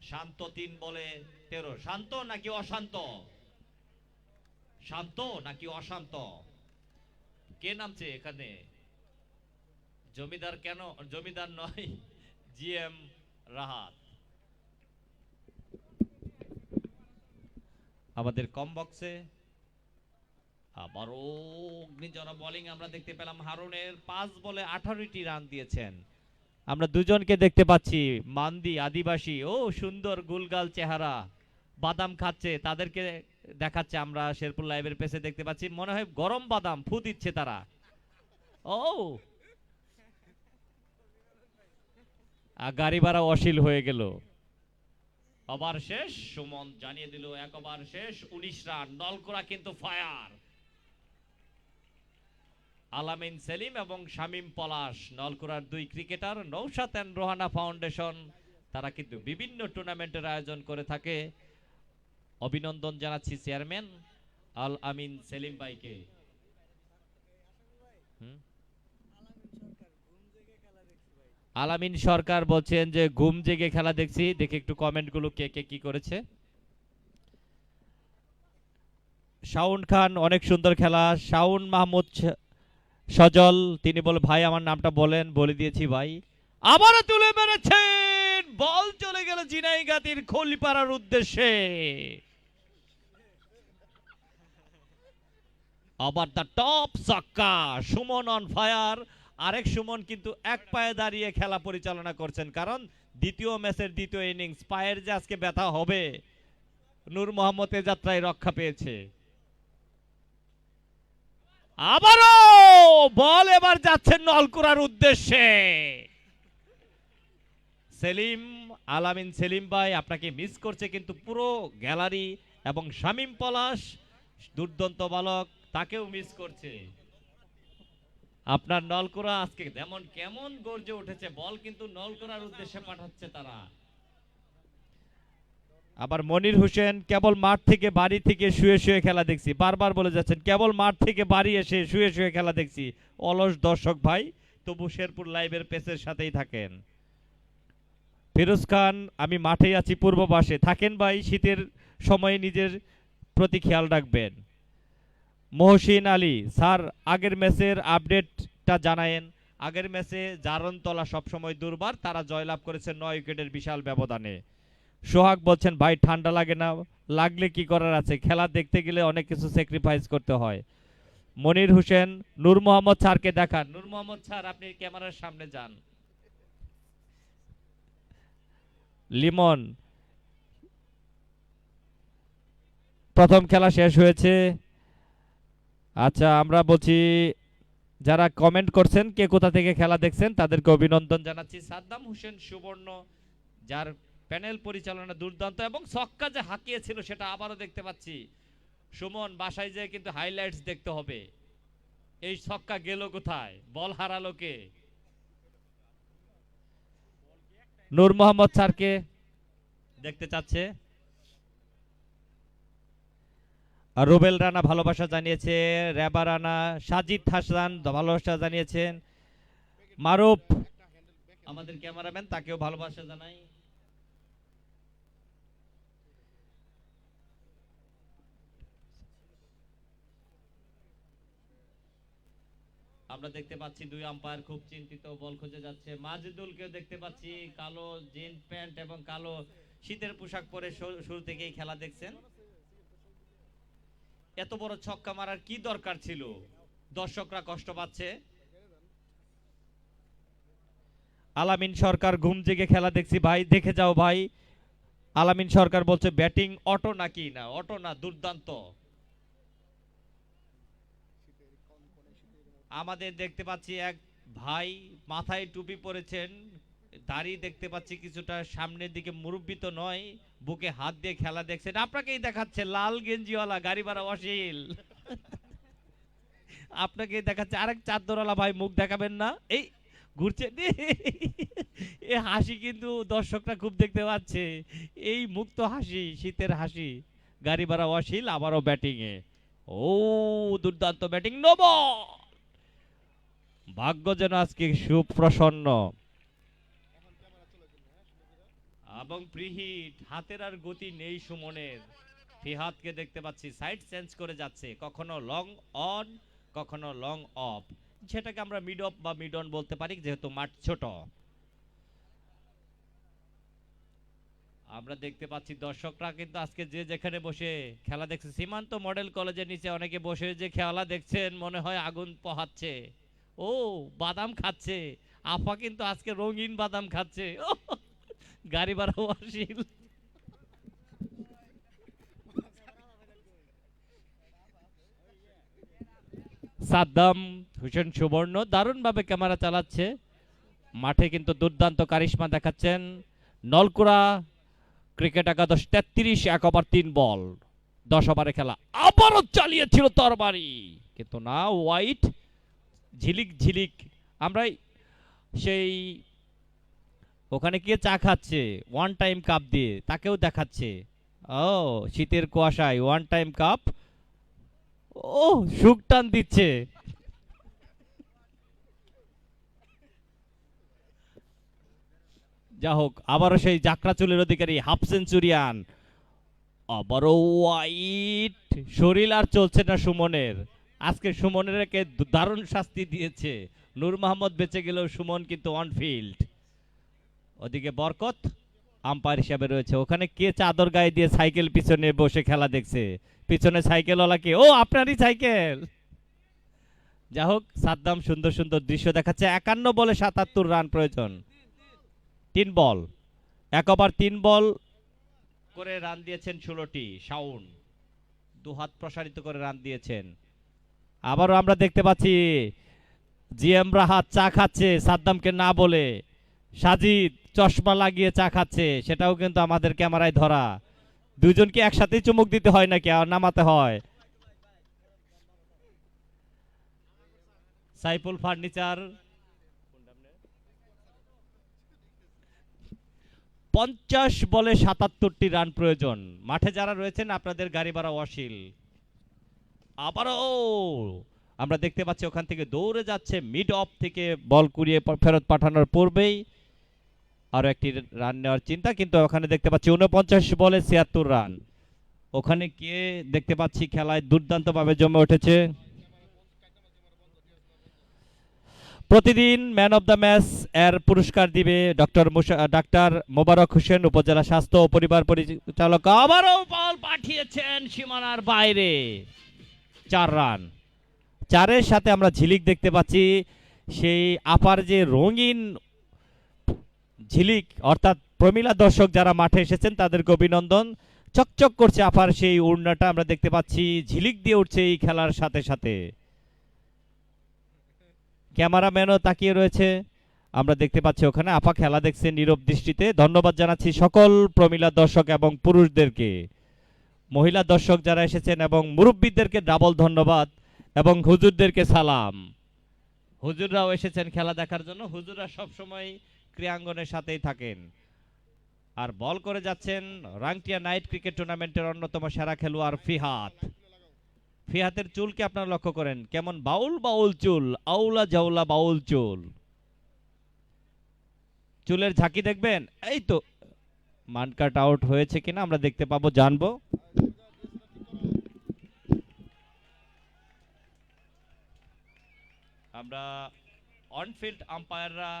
শান্ত 3 বলে 13। শান্ত নাকি অশান্ত? শান্ত নাকি অশান্ত? কে নামছে এখানে? জমিদার কেন? জমিদার নয়, জিএম রাহাত। আমাদের কম বক্সে আবারও অগ্নিজনক বোলিং আমরা দেখতে পেলাম। হারুনের 5 বলে 18টি রান দিয়েছেন। আমরা দুজনকে দেখতে পাচ্ছি, মান্দি আদিবাসী, ও সুন্দর গুলগাল চেহারা, বাদাম খাচ্ছে, তাদেরকে দেখাচ্ছে আমরা শেরপুর লাইভের পেছে দেখতে পাচ্ছি, মনে হয় গরম বাদাম ফু দিচ্ছে তারা। ও গাড়ি ভাড়া অশীল হয়ে গেল। ওভার শেষ, সুমন জানিয়ে দিল 1 ওভার শেষ, 19 রান। নলকুড়া কিন্তু ফায়ার। আলামিন সেলিম এবং শামীম পলাশ, নলকুড়ার দুই cricketer, Naushad and Rohana foundation, তারা কিন্তু বিভিন্ন টুর্নামেন্টের আয়োজন করে থাকে। অভিনন্দন জানাচ্ছি চেয়ারম্যান আল আমিন সেলিম ভাইকে। আলামিন সরকার বলছেন যে ঘুম জেগে খেলা দেখছি। দেখে একটু কমেন্টগুলো কে কে কি করেছে। শাওন খান, অনেক সুন্দর খেলা। শাওন মাহমুদ সজল, তিনি বলে ভাই আমার নামটা বলেন, বলে দিয়েছি ভাই। আবারও তুলে মেরেছেন, বল চলে গেল জিনাইগাতির খলিপাড়ার উদ্দেশ্যে। আবার দ্য টপ ছক্কা, সুমন অন ফায়ার। আরেক সুমন কিন্তু এক পায়ে দাঁড়িয়ে খেলা পরিচালনা করছেন, কারণ দ্বিতীয় ম্যাচের দ্বিতীয় ইনিংস, পায়ের যে আজকে ব্যথা হবে, নূর মোহাম্মদের যাত্রায় রক্ষা পেয়েছে। আবারও বল এবার যাচ্ছে নলকুড়ার উদ্দেশ্যে। সেলিম, আলামিন সেলিম ভাই আপনাকে মিস করছে কিন্তু পুরো গ্যালারি, এবং শামীম পলাশ দুর্দান্ত বালক, তাকেও মিস করছে। আপনার নলকুড়া আজকে যেমন কেমন গর্জে উঠেছে, বল কিন্তু নলকুড়ার উদ্দেশ্যে পাঠাচ্ছে তারা। আবার মনির হোসেন, কেবল মাঠ থেকে বাড়ি থেকে শুয়ে শুয়ে খেলা দেখছি, বারবার বলে যাচ্ছেন কেবল মাঠ থেকে বাড়ি এসে শুয়ে শুয়ে খেলা দেখছি। অলস দর্শক ভাই, তবু শেরপুর লাইভের পেজের সাথেই থাকেন। ফিরোজ খান, আমি মাঠেই আছি পূর্ব পাশে, থাকেন ভাই, শীতের সময়ে নিজের প্রতি খেয়াল রাখবেন। মহসিন আলী, স্যার আগের ম্যাচের আপডেটটা জানায়েন। আগের ম্যাচে জারণতলা সবসময় দুর্বার, তারা জয়লাভ করেছে 9 উইকেটের বিশাল ব্যবধানে। সোহাগ বলছেন ভাই ঠান্ডা লাগে না, লাগলে কি করার আছে, খেলা দেখতে গেলে অনেক কিছু স্যাক্রিফাইস করতে হয়। মনির হোসেন, নূর মোহাম্মদ স্যারকে দেখান। নূর মোহাম্মদ স্যার আপনি ক্যামেরার সামনে যান। লিমন, প্রথম খেলা শেষ হয়েছে। আচ্ছা, আমরা বলছি যারা কমেন্ট করছেন কে কোথা থেকে খেলা দেখছেন তাদেরকে অভিনন্দন জানাচ্ছি। সাদ্দাম হোসেন সুবর্ণ, যার প্যানেল পরিচালনা দুর্দান্ত, এবং ছক্কা যে হাঁকিয়েছিল সেটা আবারও দেখতে পাচ্ছি। সুমন, বাসায় যেয়ে কিন্তু হাইলাইটস দেখতে হবে, এই ছক্কা গেল কোথায়, বল হারালো কে। নূর মোহাম্মদ স্যারকে দেখতে চাচ্ছে। রুবেল রানা ভালোবাসা জানিয়েছে, রেবা রানা, সাজিদ হাসান ভালোবাসা জানিয়েছেন, মারুফ আমাদের ক্যামেরাম্যান, তাকেও ভালোবাসা জানাই। আমরা দেখতে পাচ্ছি দুই আম্পায়ার খুব চিন্তিত, বল খুঁজে যাচ্ছে। মাজিদুলকেও দেখতে পাচ্ছি, কালো জিন্স প্যান্ট এবং কালো শীতের পোশাক পরে শুরু থেকেই খেলা দেখছেন। এত বড় ছক্কা মারার কি দরকার ছিল, দর্শকরা কষ্ট পাচ্ছে। আলামিন সরকার, ঘুম জেগে খেলা দেখছি ভাই, দেখে যাও ভাই। আলামিন সরকার বলছে ব্যাটিং অটো নাকি, না অটো না, দুর্দান্ত। আমাদের দেখতে পাচ্ছি এক ভাই মাথায় টুপি পরেছেন, দাড়ি দেখতে পাচ্ছি কিছুটা সামনের দিকে, মুরব্বি তো নয়, বুকে হাত দিয়ে খেলা দেখছেন। আপনাকেই দেখাচ্ছে, লাল গেঞ্জিওয়ালা, গাড়ি ভাড়া অশীল, আপনাকেই দেখাচ্ছে। আরেক চাদরওয়ালা ভাই, মুখ দেখাবেন না, এই ঘুরছে, এ হাসি কিন্তু দর্শকরা খুব দেখতে পাচ্ছে, এই মুক্ত হাসি, শীতের হাসি। গাড়ি ভাড়া অশীল, আবারও ব্যাটিং এ, ও দুর্দান্ত ব্যাটিং, নব। ভাগ্য যেন আজকে সুপ্রসন্ন। এবং প্রিহিট, হাতের আর গতি নেই সুমনের। ফিহাদকে দেখতে পাচ্ছি সাইড চেঞ্জ করে যাচ্ছে, কখনো লং অন, কখনো লং অফ, যেটাকে আমরা মিড অফ বা মিড অন বলতে পারি, যেহেতু মাঠ ছোট। আমরা দেখতে পাচ্ছি দর্শকরা কিন্তু আজকে যে যেখানে বসে খেলা দেখছে, সীমান্ত মডেল কলেজের নিচে অনেকে বসে যে খেলা দেখছেন, মনে হয় আগুন পোহাচ্ছে, ও বাদাম খাচ্ছে। আপা কিন্তু আজকে রঙিন বাদাম খাচ্ছে। গাড়ি ভাড়া ওয়াসিল। সাদ্দাম হোসেন সুবর্ণ দারুণভাবে ক্যামেরা চালাচ্ছে, মাঠে কিন্তু দুর্দান্ত কারিশমা দেখাচ্ছেন। নলকুড়া ক্রিকেট একাদশ 33 1 ওভার 3 বল, 10 ওভারে খেলা। আবারও চালিয়েছিল তরবারি, কিন্তু না, হোয়াইট। ঝিলিক ঝিলিক, আমরা সেই ওখানে গিয়ে চা খাচ্ছে ওয়ান টাইম কাপ দিয়ে, তাকেও দেখাচ্ছে। ও শীতের কুয়াশায় ওয়ান টাইম কাপ, ও সুখ টান দিচ্ছে। যা হোক, আবারও সেই জাকড়া চুলের অধিকারী হাফ সেঞ্চুরিয়ান, আবারও হোয়াইট। শরীর আর চলছে না সুমনের, আজকে সুমনের একে দারুণ শাস্তি দিয়েছে। নূর মোহাম্মদ বেঁচে গেলেও সুমন কিন্তু অন ফিল্ড। ওদিকে বরকত আম্পায়ার হিসাবে রয়েছে। ওখানে কে চাদর গায়ে দিয়ে সাইকেল পিছনে বসে খেলা দেখছে? পিছনে সাইকেলওয়ালা কে? ও আপনারই সাইকেল। যা হোক, সাদ্দাম সুন্দর সুন্দর দৃশ্য দেখাচ্ছে। 51 বলে 77 রান প্রয়োজন। 3 বল, 1 ওভার 3 বল করে রান দিয়েছেন 16টি। শাওন দুহাত প্রসারিত করে রান দিয়েছেন। আবারও আমরা দেখতে পাচ্ছি জিএম রাহাত চা খাচ্ছে সাদ্দামকে না বলে। সাজিদ চশমা লাগিয়ে চা খাচ্ছে, সেটাও কিন্তু আমাদের ক্যামেরায় ধরা। দুজনকে একসাথেই চুমুক দিতে হয় নাকি, আর নামাতে হয়? সাইফুল ফার্নিচার 50 বলে 77টি রান প্রয়োজন। মাঠে যারা রয়েছেন আপনাদের গাড়ি ভাড়া অশীল। আবারও আমরা দেখতে পাচ্ছি ওখান থেকে দৌড়ে যাচ্ছে, মিড অফ থেকে বল কুড়িয়ে ফেরত পাঠানোর পূর্বেই আরো একটি রান নেওয়ার চিন্তা, কিন্তু ওখানে দেখতে পাচ্ছি 49 বলে 76 রান। ওখানে কে দেখতে পাচ্ছি খেলায় দুর্দান্তভাবে জমে উঠেছে। প্রতিদিন ম্যান অব দ্য ম্যাচ এর পুরস্কার দিবে ডাক্তার মোবারক হোসেন, উপজেলা স্বাস্থ্য ও পরিবার পরিচালক। আবারও বল পাঠিয়েছেন সীমানার বাইরে, 4 রান। 4-এর সাথে আমরা ঝিলিক দেখতে পাচ্ছি, সেই আপার যে রঙিন ঝিলিক, অর্থাৎ প্রমিলা দর্শক যারা মাঠে এসেছেন তাদেরকে অভিনন্দন। চকচক করছে আপার সেই উড়নাটা, আমরা দেখতে পাচ্ছি ঝিলিক দিয়ে উঠছে এই খেলার সাথে সাথে। ক্যামেরাম্যানও তাকিয়ে রয়েছে, আমরা দেখতে পাচ্ছি ওখানে আপা খেলা দেখছে নীরব দৃষ্টিতে। ধন্যবাদ জানাচ্ছি সকল প্রমিলা দর্শক এবং পুরুষদেরকে, মহিলা দর্শক যারা এসেছেন এবং মুরব্বীদেরকে ডাবল ধন্যবাদ, এবং হুজুরদেরকে সালাম। হুজুররাও এসেছেন খেলা দেখার জন্য, হুজুররা সবসময় ক্রীড়াঙ্গনের সাথেই থাকেন। আর বল করে যাচ্ছেন রাংটিয়া নাইট ক্রিকেট টুর্নামেন্টের অন্যতম সেরা খেলোয়াড় ফিহাত। ফিহাতের চুলকে আপনারা লক্ষ্য করেন, কেমন বাউল বাউল চুল, আউলা জাউলা বাউল চুল। চুলের ঝাঁকি দেখবেন। এই তো মান কাট আউট হয়েছে কিনা আমরা দেখতে পাবো, জানবো। আমরা অনফিল্ড আম্পায়াররা,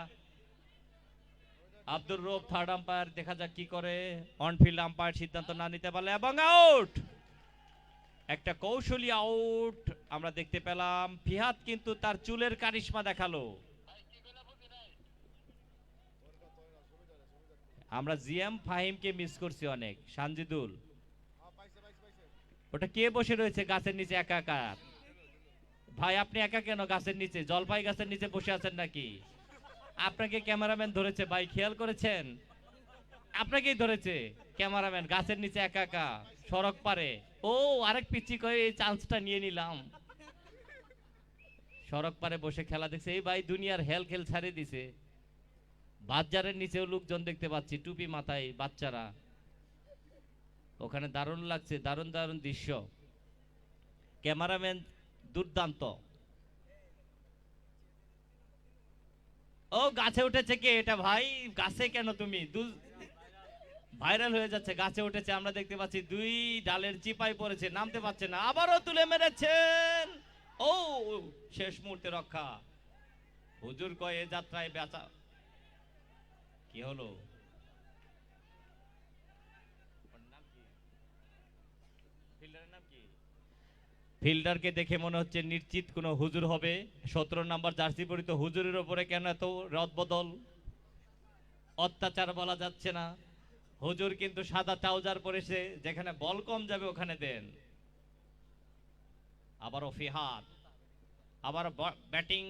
আব্দুর রব থার্ড আম্পায়ার, দেখা যাক কি করে। অনফিল্ড আম্পায়ার সিদ্ধান্ত না নিতে পারলে, এবং আউট, একটা কৌশলী আউট আমরা দেখতে পেলাম। ফিহাত কিন্তু তার চুলের কারিশমা দেখালো। আমরা জিএম ফাহিমকে মিস করছি অনেক। সানজিদুল, ওটা কে বসে রয়েছে গাছের নিচে একা একা? ভাই আপনি একা কেন গাছের নিচে? জলপাই গাছের নিচে বসে আছেন নাকি? আপনাকে ক্যামেরাম্যান ধরেছে ভাই, খেয়াল করেছেন? আপনাকেই ধরেছে ক্যামেরাম্যান, গাছের নিচে একা একা সড়ক পারে। ও আরেক পিচ্ছি করে এই চান্সটা নিয়ে নিলাম। সড়ক পারে বসে খেলা দেখছে। এই ভাই দুনিয়ার হেল খেল ছাড়িয়ে দিছে। বাজারের নিচেও লোকজন দেখতে পাচ্ছি, টুপি মাথায় বাচ্চারা। ওখানে দারুণ লাগছে, দারুণ দারুণ দৃশ্য। ক্যামেরাম্যান দুর্দান্ত। ও গাছে উঠেছে কে এটা ভাই? গাছে কেন তুমি? ভাইরাল হয়ে যাচ্ছে, গাছে উঠেছে। আমরা দেখতে পাচ্ছি 2 ডালের চিপাই পড়েছে, নামতে পারছে না। আবারও তুলে মেরেছেন। ও শেষ মুহূর্তে রক্ষা। হুজুর কয় এ যাত্রায় বেচা। কি হলো? ফিল্ডারকে দেখে মনে হচ্ছে নিশ্চিত কোনো হুজুর হবে। 17 নাম্বার জার্সি পরিত হুজুরের ওপরে কেন এত রদবদল? অত্যাচার বলা যাচ্ছে না। হুজুর কিন্তু সাদা ট্রাউজার পরেছে, যেখানে বল কম যাবে ওখানে দেন। আবারও ফিহাদ, আবার ব্যাটিং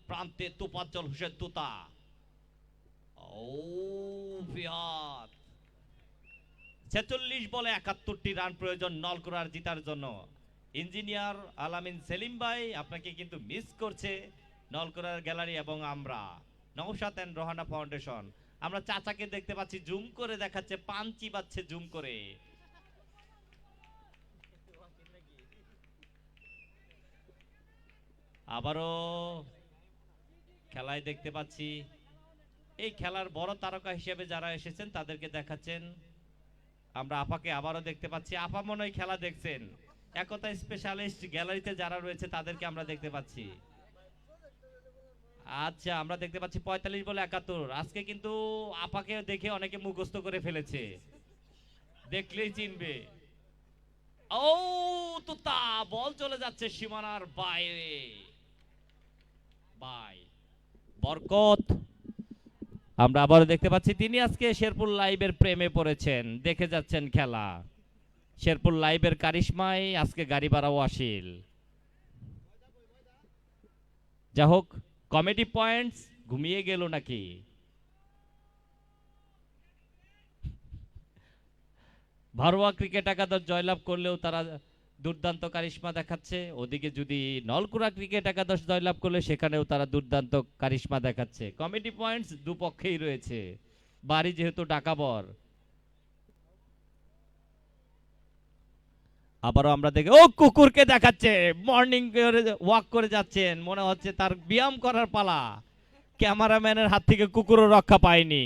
প্রান্তে তোফাজ্জল হোসেন তুতা। ও ফিহাদ, 46 বলে 71টি রান প্রয়োজন নলকুরার জিতার জন্য। ইঞ্জিনিয়ার আলামিন সেলিম ভাই আপনাকে কিন্তু মিস করছে নলকুরার গ্যালারি এবং আমরা নওশাদ এন্ড রোহানা ফাউন্ডেশন। আমরা চাচাকে দেখতে পাচ্ছি, জুম করে দেখাচ্ছে, পান চিবাচ্ছে জুম করে। আবারও খেলায় দেখতে পাচ্ছি এই খেলার বড় তারকা হিসেবে যারা এসেছেন তাদেরকে দেখাচ্ছেন। আমরা আপাকে আবারও দেখতে পাচ্ছি, আপা মনে হয় খেলা দেখছেন। একতা স্পেশালিস্ট গ্যালারিতে যারা রয়েছে তাদেরকে আমরা দেখতে পাচ্ছি। আচ্ছা, আমরা দেখতে পাচ্ছি 45 বলে 71। আজকে কিন্তু আপাকে দেখে অনেকে মুখস্থ করে ফেলেছে, দেখলেই চিনবে। ও তুতা, বল চলে যাচ্ছে সীমানার বাইরে। বাই বরকত, আমরা আবারও দেখতে পাচ্ছি তিনি আজকে শেরপুর লাইভের প্রেমে পড়েছেন, দেখে যাচ্ছেন খেলা। শেরপুর লাইভের কারিশমায় আজকে গাড়ি ভাড়াও আসিল। যা হোক, কমেডি পয়েন্টস ঘুমিয়ে গেল নাকি? ভারোয়া ক্রিকেট একাদশ জয়লাভ করলেও তারা দুর্দান্ত কারিশমা দেখাচ্ছে। ওদিকে যদি নলকুড়া ক্রিকেট একাদশ জয়লাভ করলে সেখানেও তারা দুর্দান্ত কারিশমা দেখাচ্ছে। কমেডি পয়েন্টস দুপক্ষেই রয়েছে, বাড়ি যেহেতু ডাকাবর। আবারও আমরা দেখি, ও কুকুরকে দেখাচ্ছে, মর্নিং ওয়াক করে যাচ্ছেন, মনে হচ্ছে তার ব্যায়াম করার পালা। ক্যামেরাম্যানের হাত থেকে কুকুরও রক্ষা পায়নি,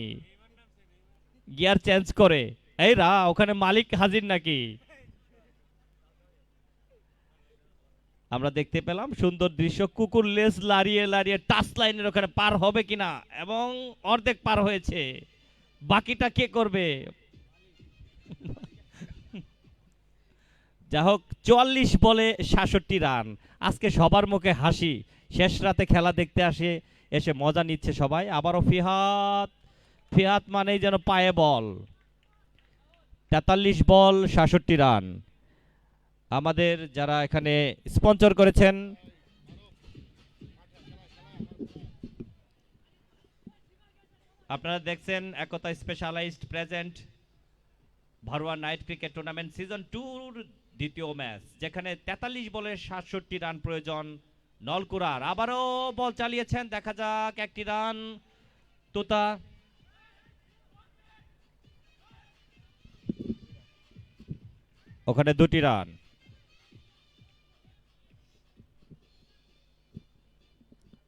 গিয়ার চেঞ্জ করে। এই রা, ওখানে মালিক হাজির নাকি? আমরা দেখতে পেলাম সুন্দর দৃশ্য, কুকুর লেজ লাড়িয়ে লাড়িয়ে টাচ লাইনের ওখানে পার হবে কিনা, এবং অর্ধেক পার হয়েছে, বাকিটা কে করবে? যা হোক, 44 বলে 66 রান। আজকে সবার মুখে হাসি, শেষ রাতে খেলা দেখতে এসে মজা নিচ্ছে সবাই। আবারও ফিহাদ, ফিহাদ মানেই যেন পায়ে বল। 43 বল 66 রান। আমাদের যারা এখানে স্পন্সর করেছেন, আপনারা দেখছেন Ekota specialized present Barowa night cricket tournament season 2 দ্বিতীয় ম্যাচ, যেখানে 43 বলে 67 রান প্রয়োজন নলকুড়ার। আবারও বল চালিয়েছেন, দেখা যাক, একটি রান তোতা। ওখানে 2টি রান।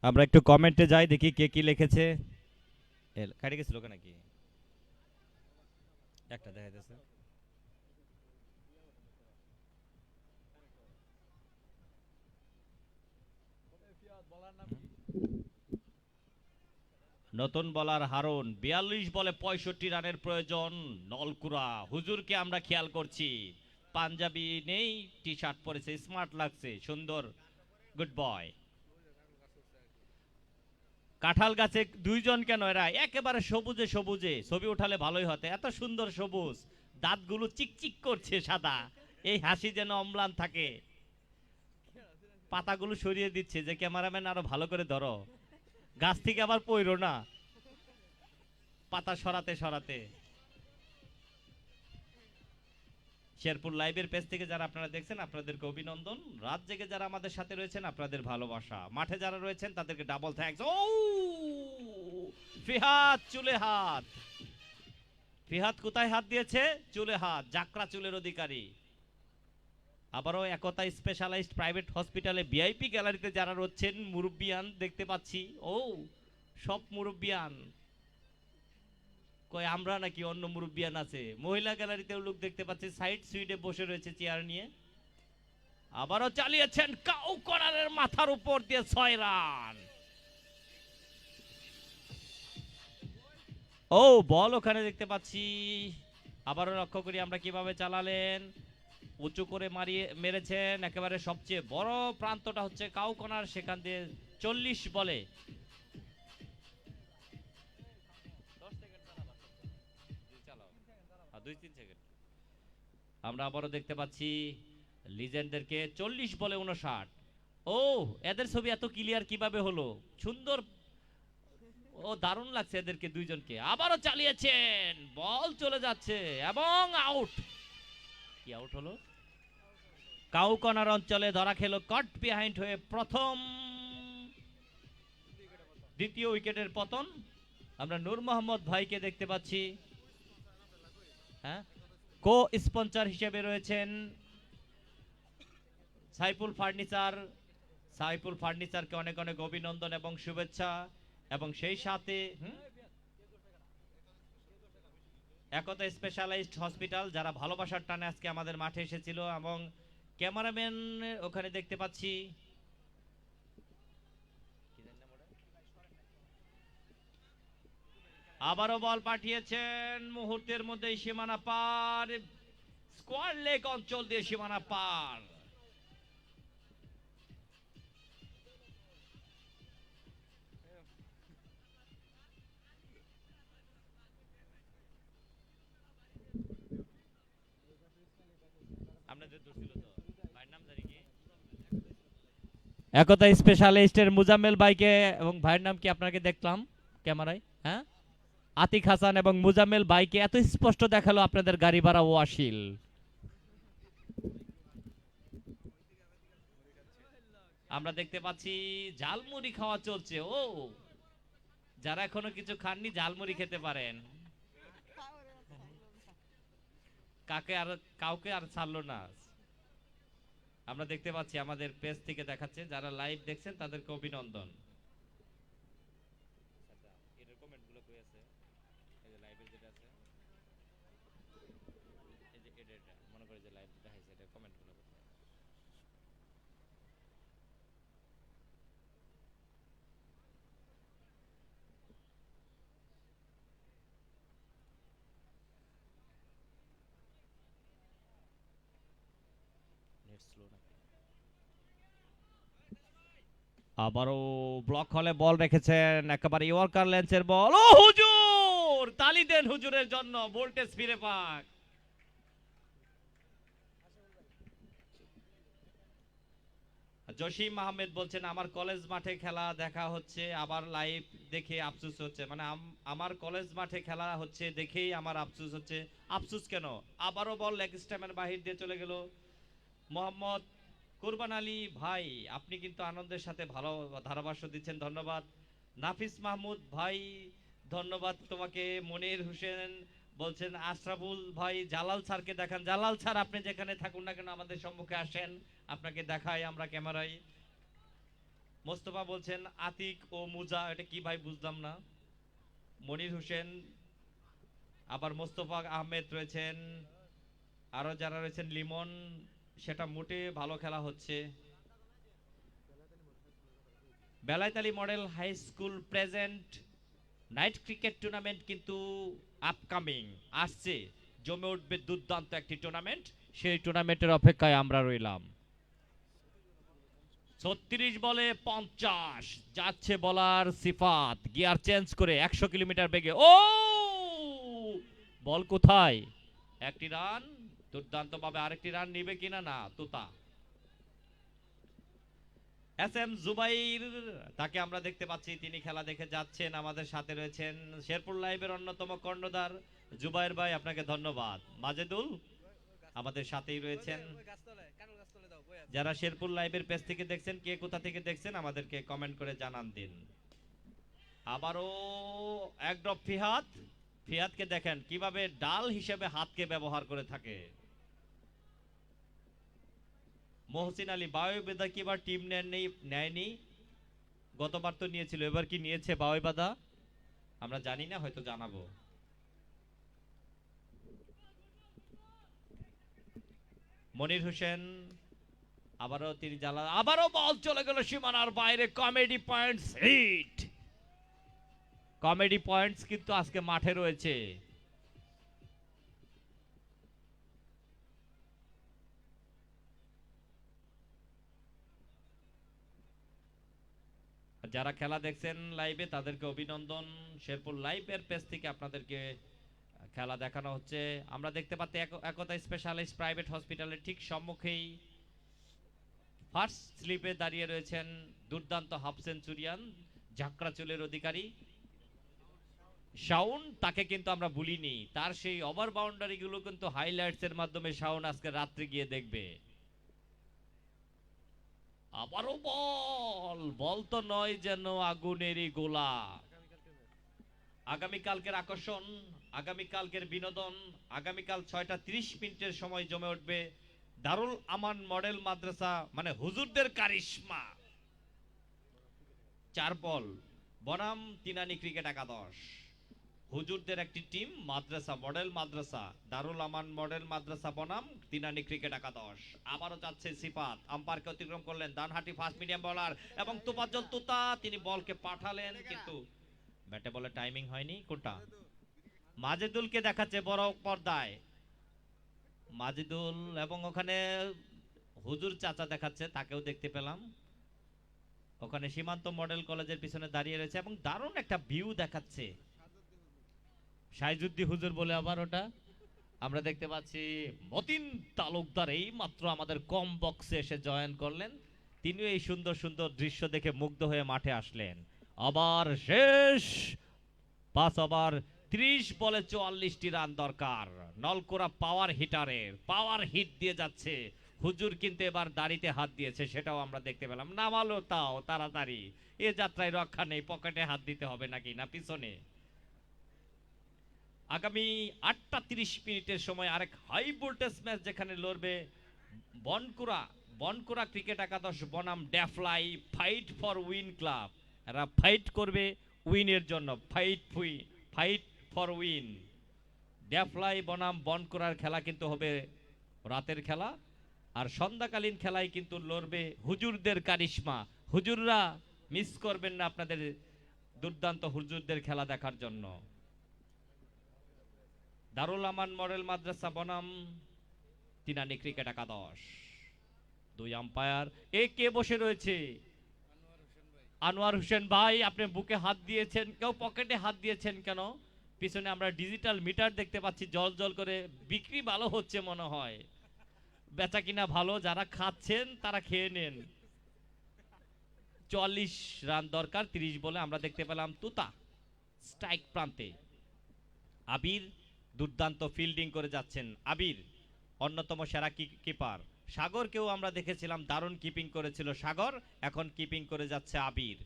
আমরা একটু কমেন্টে যাই, দেখি কে কি লিখেছে। কাটি গেছিল নাকি? একটা দেখা যাচ্ছে। নতুন বলার হারুন, 42 বলে 65 রানের প্রয়োজন নলকুড়া। হুজুরকে আমরা খেয়াল করছি, পাঞ্জাবি নেই, টি শার্ট পরেছে, স্মার্ট লাগছে, সুন্দর, গুড বয়। কাঁঠাল গাছে 2 জন কেন? এরা একেবারে সবুজে সবুজে, ছবি উঠালে ভালোই হতো, এত সুন্দর সবুজ, দাঁতগুলো চিকচিক করছে সাদা, এই হাসি যেন অম্লান থাকে। পাতাগুলো সরিয়ে দিচ্ছে যে ক্যামেরাম্যান আরো ভালো করে ধরো, গাছ থেকে আবার পইরো না, পাতা সরাতে সরাতে। শেরপুর লাইভের পেজ থেকে যারা আপনারা দেখছেন আপনাদেরকে অভিনন্দন, রাত জেগে যারা আমাদের সাথে রয়েছেন আপনাদের ভালোবাসা, মাঠে যারা রয়েছেন তাদেরকে ডাবল থ্যাঙ্কস। ও ফিহাদ, চুলে হাত। ফিহাদ কোথায় হাত দিয়েছে? চুলে হাত, জাকরা চুলের অধিকারী। আবারও একতা স্পেশালাইজড প্রাইভেট হসপিটালে ভিআইপি গ্যালারিতে যারা রয়েছেন মুরব্বিয়ান দেখতে পাচ্ছি। ও সব মুরব্বিয়ান কই, আমরা নাকি অন্য মুরব্বিয়ান আছে? মহিলা গ্যালারিতেও লোক দেখতে পাচ্ছি, সাইড সুইডে বসে রয়েছে চেয়ার নিয়ে। আবারও চালিয়েছেন, কাউ কর্নারের মাথার উপর দিয়ে 6 রান। ও বল ওখানে দেখতে পাচ্ছি, আবারও লক্ষ্য করি আমরা কিভাবে চালালেন। উঁচু করে মেরেছেন একেবারে সবচেয়ে বড় প্রান্তটা হচ্ছে কাউকোনার, সেখান দিয়ে 40 বলে 2-3 সেকেন্ড আমরা আবারও দেখতে পাচ্ছি লিজেন্ডদেরকে 40 বলে 59। ও এদের ছবি এত ক্লিয়ার কিভাবে হলো, সুন্দর, ও দারুণ লাগছে এদেরকে দুইজনকে। আবারও চালিয়েছেন, বল চলে যাচ্ছে এবং আউট। কি আউট হলো? কাউকনার অঞ্চলে ধরা খেলো কট বিহাইন্ড হয়ে দ্বিতীয় উইকেটের পতন। আমরা নূর মোহাম্মদ ভাইকে দেখতে পাচ্ছি, হ্যাঁ, কো স্পন্সর হিসেবে রয়েছেন সাইফুল ফার্নিচার। সাইফুল ফার্নিচারকে অনেক অনেক অভিনন্দন এবং শুভেচ্ছা। এবং সেই সাথে একতা স্পেশালাইজড হসপিটাল, যারা ভালোবাসার টানে আজকে আমাদের মাঠে এসেছিল। এবং ক্যামেরাম্যান ওখানে দেখতে পাচ্ছি, আবারও বল পাঠিয়েছেন মুহূর্তের মধ্যে সীমানা পার, স্কোয়ার লেগ অঞ্চল দিয়ে সীমানা পার। একতা স্পেশালিস্টের মুজাম্মেল ভাইকে এবং ভাইয়ের নাম কি আপনাকে দেখলাম ক্যামেরায়, হ্যাঁ, আতিক হাসান এবং মুজাম্মেল ভাইকে এত স্পষ্ট দেখালো আপনাদের গাড়ি ভাড়া ওয়াশিল। আমরা দেখতে পাচ্ছি ঝালমুড়ি খাওয়া চলছে। ও যারা এখনো কিছু খাননি ঝালমুড়ি খেতে পারেন। কাউকে আর ছাড়লো না। আমরা দেখতে পাচ্ছি আমাদের পেজ থেকে দেখাচ্ছে, যারা লাইভ দেখছেন তাদেরকে অভিনন্দন। আবারও ব্লক হলে বল রেখেছেন, একেবারে ইয়র্কার লেন্সের বল। ও হুজুর, তালি দেন হুজুরের জন্য, ভোল্টেজ ফিরে পাক। জসিম আহমেদ বলছেন আমার কলেজ মাঠে খেলা দেখা হচ্ছে, আবার লাইভ দেখে আফসোস হচ্ছে। মানে আমার কলেজ মাঠে খেলা হচ্ছে দেখেই আমার আফসোস হচ্ছে। আফসোস কেন? আবারও বল লেগ স্ট্যাম্পের বাহির দিয়ে চলে গেল। মোহাম্মদ কুরবান আলী ভাই, আপনি কিন্তু আনন্দের সাথে ভালো ধারাভাষ্য দিচ্ছেন, ধন্যবাদ। নাফিস মাহমুদ ভাই, ধন্যবাদ তোমাকে। মনির হোসেন বলছেন আশরাফুল ভাই জালাল স্যারকে দেখান। জালাল স্যার আপনি যেখানে থাকুন না কেন আমাদের সম্মুখে আসেন, আপনাকে দেখাই আমরা ক্যামেরায়। মোস্তফা বলছেন আতিক ও মুজা, এটা কি ভাই বুঝলাম না। মনির হোসেন, আবার মোস্তফা আহমেদ রয়েছেন, আরো যারা রয়েছেন লিমন, সেটা মোটে ভালো খেলা হচ্ছে। Belaitali model high school present night cricket tournament কিন্তু আপকামিং আসছে, জমে উঠবে দুর্দান্ত একটি টুর্নামেন্ট। সেই টুর্নামেন্টের অপেক্ষায় আমরা রইলাম। 36 বলে 50 যাচ্ছে বলার সিফাত, গিয়ার চেঞ্জ করে 100 কিলোমিটার বেগে। ও বল কোথায়? একটি রান, দুর্দান্ত ভাবে আরেকটি রান নিবে কিনা, না তোতা। এস এম জুবাইর, তাকে আমরা দেখতে পাচ্ছি, তিনি খেলা দেখে যাচ্ছেন। আমাদের সাথে রয়েছেন শেরপুর লাইভের অন্যতম কর্ণধার জুবাইর ভাই, আপনাকে ধন্যবাদ। মাজেদুল আমাদের সাথেই রয়েছেন। যারা শেরপুর লাইভের পেজ থেকে দেখছেন, কে কোথা থেকে দেখছেন আমাদেরকে কমেন্ট করে জানান দিন। আবারও এক ড্রপ ফিহাদ, ফিহাদকে দেখেন কিভাবে ডাল হিসেবে হাতকে ব্যবহার করে থাকে। মহসিন আলী, বায়ুবাদা কি এবার টিম নেয়নি? গতবার তো নিয়েছিল, এবার কি নিয়েছে বায়ুবাদা? আমরা জানি না, হয়তো জানাবো। মনির হোসেন, আবারও তিনি জ্বালা, আবারও বল চলে গেল সীমানার বাইরে। Comedy points hit. Comedy points কিন্তু আজকে মাঠে রয়েছে। যারা খেলা দেখছেন লাইভে তাদেরকে অভিনন্দন। শেরপুর লাইভের পেজ থেকে আপনাদেরকে খেলা দেখানো হচ্ছে। আমরা দেখতে পাচ্ছি একতা স্পেশালিস্ট প্রাইভেট হসপিটালের ঠিক সম্মুখেই ফার্স্ট স্লিপে দাঁড়িয়ে রয়েছেন দুর্দান্ত হাফ সেঞ্চুরিয়ান ঝাঁকড়া চুলের অধিকারী শাওন। তাকে কিন্তু আমরা ভুলিনি, তার সেই ওভার বাউন্ডারি গুলো কিন্তু হাইলাইটস এর মাধ্যমে শাওন আজকে রাত্রে গিয়ে দেখবে। আবারও বল, বল তো নয় যেন আগুনেরই গোলা। আগামীকালকের আকর্ষণ, আগামীকালকের বিনোদন, আগামীকাল 6:30 সময় জমে উঠবে দারুল আমান মডেল মাদ্রাসা মানে হুজুরদের কারিশমা 4 বল বনাম তিনানি ক্রিকেট একাদশ। হুজুরদের একটি টিম, মাদ্রাসা মডেল মাদ্রাসা দারুল আমান মডেল মাদ্রাসা বনাম তিনানি ক্রিকেট একাদশ। আবারও যাচ্ছে সিফাত, আম্পায়ারকে অতিক্রম করলেন ডানহাতি ফাস্ট মিডিয়াম বোলার এবং তোফাজ্জল তুতা, তিনি বলকে পাঠালেন কিন্তু ব্যাটে বলে টাইমিং হয়নি। কোনটা মাজেদুলকে দেখাচ্ছে বড় পর্দায়, মাজেদুল এবং ওখানে হুজুর চাচা দেখাচ্ছে, তাকেও দেখতে পেলাম। ওখানে সীমান্ত মডেল কলেজের পিছনে দাঁড়িয়ে রয়েছে এবং দারুণ একটা ভিউ দেখাচ্ছে। শাহিজুদ্দি হুজুর বলে আবার ওটা আমরা দেখতে পাচ্ছি। মতিন তালুকদার এই মাত্র আমাদের কম বক্সে এসে জয়েন করলেন, তিনিও এই সুন্দর সুন্দর দৃশ্য দেখে মুগ্ধ হয়ে মাঠে আসলেন। আবার শেষ 5 ওভার 30 বলে 44টি রান দরকার। নলকোরা পাওয়ার হিটারের পাওয়ার হিট দিয়ে যাচ্ছে। হুজুর কিন্তু এবার দাড়িতে হাত দিয়েছে, সেটাও আমরা দেখতে পেলাম। নামালো তাও তাড়াতাড়ি, এ যাত্রায় রক্ষা নেই, পকেটে হাত দিতে হবে নাকি না পিছনে। আগামী 8:30 সময় আরেক হাই ভোল্টেজ ম্যাচ যেখানে লড়বে বনকুড়া ক্রিকেট একাদশ বনাম ড্যাফলাই ফাইট ফর উইন ক্লাব। এরা ফাইট করবে উইনের জন্য, ফাইট ফর উইন। ড্যাফলাই বনাম বনকুড়ার খেলা কিন্তু হবে রাতের খেলা, আর সন্ধ্যাকালীন খেলায় কিন্তু লড়বে হুজুরদের কারিশমা। হুজুররা মিস করবেন না আপনাদের দুর্দান্ত হুজুরদের খেলা দেখার জন্য। দারুল আমান মডেল মাদ্রাসা বনাম তিনানি ক্রিকেট একাদশ। 2 আম্পায়ার। এ কে বসে রয়েছে? আনোয়ার হোসেন ভাই, আপনি বুকে হাত দিয়েছেন, কেউ পকেটে হাত দিয়েছেন কেন? পিছনে আমরা ডিজিটাল মিটার দেখতে পাচ্ছি জল জল করে, বিক্রি ভালো হচ্ছে মনে হয়, বেচা কিনা ভালো, যারা খাচ্ছেন তারা খেয়ে নেন। 44 রান দরকার 30 বলে। আমরা দেখতে পেলাম তুতা স্ট্রাইক প্রান্তে, আবির দুর্দান্ত ফিল্ডিং করে যাচ্ছেন। আবির অন্যতম সেরা কিপার। সাগরকেও আমরা দেখেছিলাম দারুণ কিপিং করেছিল সাগর, এখন কিপিং করে যাচ্ছে আবির।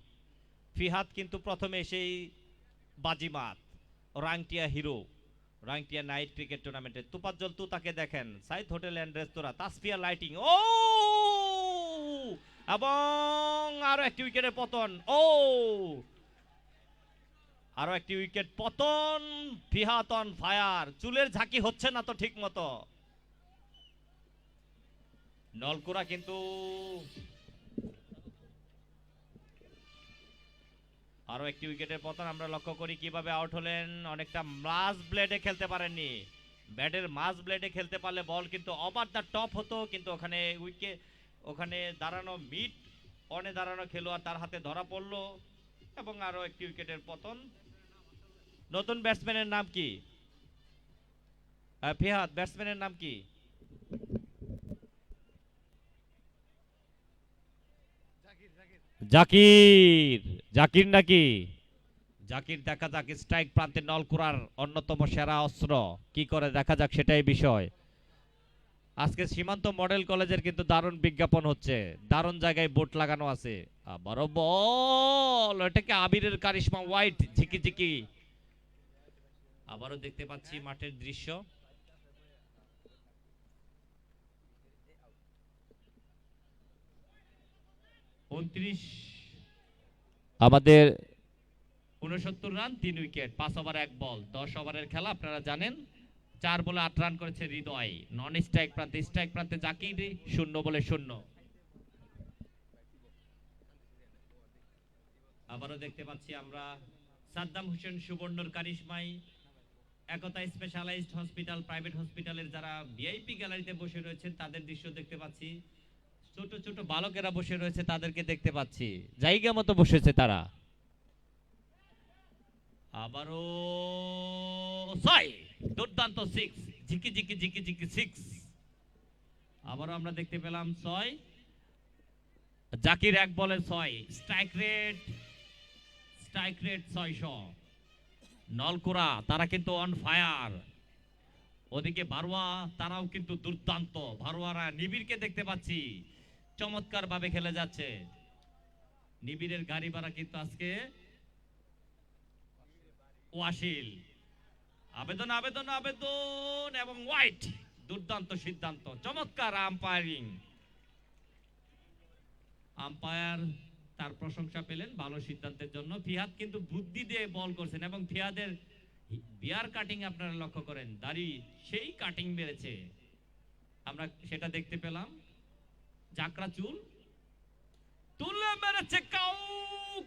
ফিহাদ কিন্তু প্রথমে এসেই বাজিমাত, Rangtia hero, Rangtia night cricket টুর্নামেন্টে। তোফাজ্জল তুতাকে দেখেন Sayed hotel and restaurant, Tasfia lighting. ও এবং আরো একটি উইকেটের পতন। আরো একটি উইকেট পতন। ফিহাদ অন ফায়ার, চুলের ঝাঁকি হচ্ছে না তো ঠিক মতো। নলকুড়া কিন্তু আরো একটি উইকেটের পতন। আমরা লক্ষ্য করি কিভাবে আউট হলেন। অনেকটা মাস ব্লেডে খেলতে পারেননি, ব্যাটের মাস ব্লেডে খেলতে পারলে বল কিন্তু ওভার দ্য টপ হতো, কিন্তু ওখানে দাঁড়ানো মিড অনে দাঁড়ানো খেলোয়াড় তার হাতে ধরা পড়লো এবং আরো একটি উইকেটের পতন। নতুন ব্যাটসম্যানের নাম কি? ফিহাদ, ব্যাটসম্যানের নাম কি? জাকির নাকি? জাকির দেখা যাক স্ট্রাইক প্রান্তে নলকুড়ার অন্যতম সেরা অস্ত্র, কি করে দেখা যাক সেটাই বিষয়। আজকে সীমান্ত মডেল কলেজের কিন্তু দারুণ বিজ্ঞাপন হচ্ছে, দারুণ জায়গায় বোর্ড লাগানো আছে। আবারও বল, এটাকে আবিরের কারিশমা, হোয়াইট ঝিকি। আবারও দেখতে পাচ্ছি মাঠের দৃশ্য। আমাদের 69 রান 3 উইকেট, 5 ওভার 1 বল, 10 ওভারের খেলা আপনারা জানেন। 4 বলে 8 রান করেছে হৃদয়। নন স্ট্রাইক প্রান্তে জাকির 0 বলে 0। আবারও দেখতে পাচ্ছি আমরা সাদ্দাম হোসেন সুবর্ণর কারিশমাই একতা স্পেশালাইজড হসপিটাল প্রাইভেট হসপিটালের যারা ভিআইপি গ্যালারিতে বসে রয়েছেন তাদের দৃশ্য দেখতে পাচ্ছি। ছোট ছোট বালকেরা বসে রয়েছে, তাদেরকে দেখতে পাচ্ছি, জায়গা মতো বসেছে তারা। আবারও 6, দুর্দান্ত 6, ঝিকি ঝিকি ঝিকি ঝিকি 6। আবারও আমরা দেখতে পেলাম 6, জাকির 1 বলে 6, স্ট্রাইক রেট 600। নলকুড়া তারা কিন্তু অন ফায়ার। ওদিকে ভারোয়া তারাও কিন্তু দুর্দান্ত। ভারোয়ারা নিবিড়কে দেখতে পাচ্ছি চমৎকার ভাবে খেলে যাচ্ছে। নিবিড়ের গাড়ি ভাড়া কিন্তু আজকে ওয়াসিল। আবেদন আবেদন আবেদন এবং হোয়াইট, দুর্দান্ত সিদ্ধান্ত, চমৎকার আম্পায়ারিং। আম্পায়ার তার প্রশংসা পেলেন ভালো সিদ্ধান্তের জন্য। ফিহাদ কিন্তু বুদ্ধি দিয়ে বল করছেন এবং ফিহাদের বিয়ার কাটিং আপনারা লক্ষ্য করেন, দাড়ি সেই কাটিং মেরেছে, আমরা সেটা দেখতে পেলাম। জাকরা চুল তুলে মেরেছে, কাউ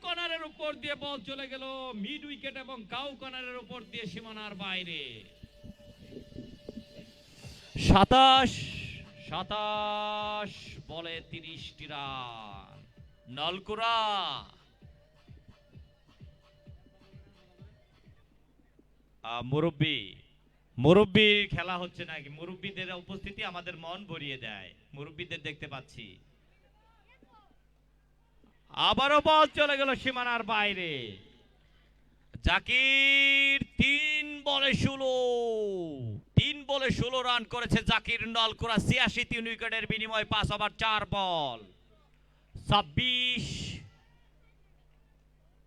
কর্নারের উপর দিয়ে বল চলে গেল মিড উইকেট এবং কাউ কর্নারের উপর দিয়ে সীমানার বাইরে। 27 বলে 30টি রান। নলকুড়া মুরব্বী খেলা হচ্ছে নাকি? মুরব্বীদের উপস্থিতি আমাদের মন ভরিয়ে দেয়। মুরব্বীদের দেখতে পাচ্ছি। আবারও বল চলে গেল সীমানার বাইরে। জাকির 3 বলে 16 রান করেছে জাকির। নলকুড়া 86, 3 উইকেটের বিনিময়ে 5 ওভার 4 বল, 26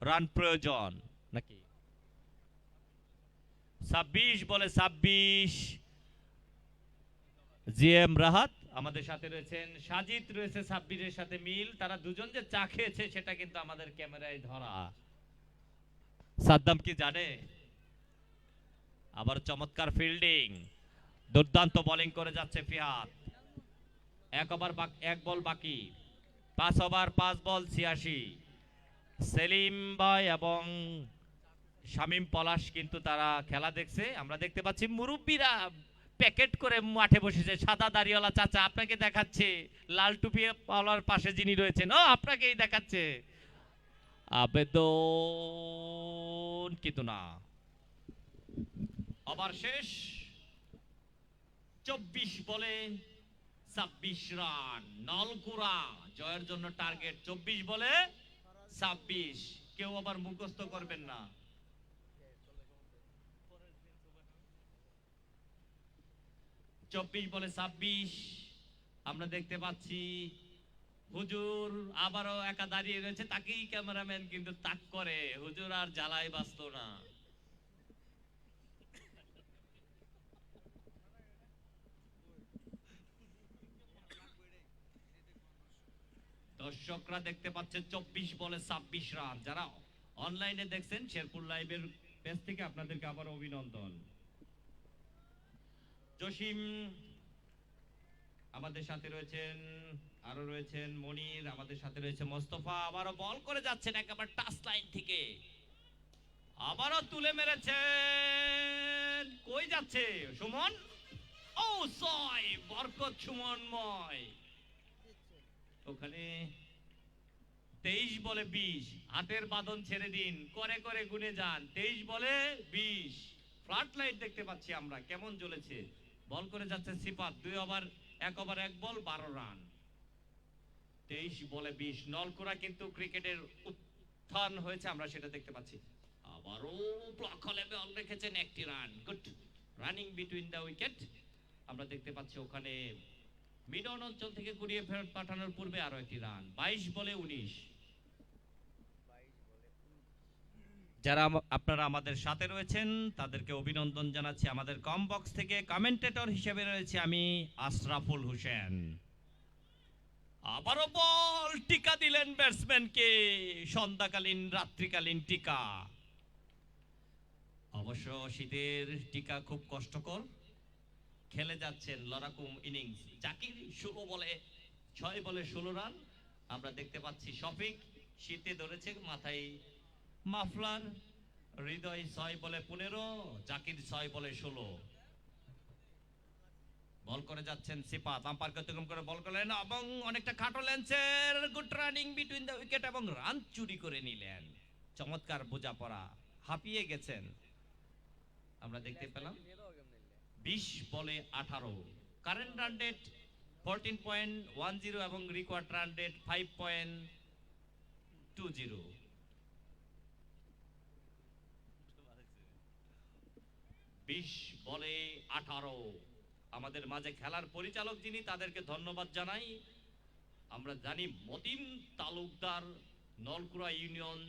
রান প্রয়োজন নাকি? 26 বলে 26। জিএম রাহাত আমাদের সাথে রয়েছেন, সাজিদ রয়েছে সাব্বিরের সাথে মিল। তারা দুজন যে চা খেয়েছে সেটা কিন্তু আমাদের ক্যামেরায় ধরা। সাদ্দাম কি জানে? আবার চমৎকার ফিল্ডিং, দুর্দান্ত বোলিং করে যাচ্ছে ফিহাদ। 1 বল বাকি, 5 ওভার 5 বল 86। সেলিম ভাই এবং শামীম পলাশ কিন্তু তারা খেলা দেখছে। আমরা দেখতে পাচ্ছি মুরব্বীরা প্যাকেট করে মাঠে বসেছে। সাদা দাড়িওয়ালা চাচা আপনাকে দেখাচ্ছে, লাল টুপি পাওয়ার পাশে যিনি রয়েছেন ও আপনাকেই দেখাচ্ছে। আবেদন কিন্তু না। ওভার শেষ, 24 বলে 26 রান। নলকুড়া জয়ের জন্য টার্গেট 24 বলে 26। কেউ আবার মুখস্থ করবেন না। 24 বলে 26। আমরা দেখতে পাচ্ছি হুজুর আবারও একা দাঁড়িয়ে রয়েছে, তাকেই ক্যামেরাম্যান কিন্তু তাক করে। হুজুর আর জ্বালায় বাঁচত না। দর্শকরা দেখতে পাচ্ছে 24 বলে 26 রান। যারা অনলাইনে দেখছেন শেরপুর লাইভের পেজ থেকে আপনাদেরকে আবার অভিনন্দন। জসিম আমাদের সাথে রয়েছেন, আরো রয়েছেন মনির, আমাদের সাথে রয়েছে মোস্তফা। আবারও বল করে যাচ্ছেন একেবারে টাচ লাইন থেকে, আবারও তুলে মেরেছেন। কই যাচ্ছে সুমন? ও 6, বরকত সুমনময়। ওখানে 23 বলে 20। হাতের বাঁধন ছেড়ে দিন, করে করে গুনে যান। 23 বলে 20, ফ্লাড লাইট দেখতে পাচ্ছি আমরা কেমন জ্বলেছে। বল করে যাচ্ছে সিফাত। 2 ওভার 1 ওভার 1 বল 12 রান। 23 বলে 20। নলকুড়া কিন্তু ক্রিকেটের উত্থান হয়েছে, আমরা সেটা দেখতে পাচ্ছি। আবারও ব্লক হলে বল রেখেছেন 1টি run. Good running between the wicket. আমরা দেখতে পাচ্ছি ওখানে মিডন অঞ্চল থেকে ঘুরিয়ে ফেরত পাঠানোর পূর্বে আরো 1টি রান। 22 বলে 19। যারা আপনারা আমাদের সাথে রয়েছেন তাদেরকে অভিনন্দন জানাচ্ছি। আমাদের কম বক্স থেকে কমেন্টেটর হিসেবে রয়েছে আমি আশরাফুল হোসেন। আবারও বল টিকা দিলেন ব্যাটসম্যানকে, সন্ধ্যাকালীন রাত্রিকালীন টিকা। অবশ্য শীতের টিকা খুব কষ্টকর। খেলে যাচ্ছেন লড়াকুম ইনিংস। জাকির 16 বলে 6 বলে 16 রান। আমরা দেখতে পাচ্ছি শফিক শীতে ধরেছে, মাথায় মাফলার। হৃদয় 6 বলে 15, জাকির 6 বলে 16। বল করে যাচ্ছেন সিফাত, আম্পায়ারকে অতিক্রম করে বল করলেন এবং অনেকটা খাটো লেন্সের good running between the wicket এবং রান চুরি করে নিলেন। চমৎকার বোঝাপড়া, হাঁপিয়ে গেছেন। আমরা দেখতে পেলাম 20 বলে 18, কারেন্ট রান রেট 14.10 এবং রিকোয়ার্ড রান রেট 5.20। 20 বলে 18। আমাদের মাঝে খেলার পরিচালক যিনি, তাদেরকে ধন্যবাদ জানাই। আমরা জানি মতিন তালুকদার নলকুড়া ইউনিয়ন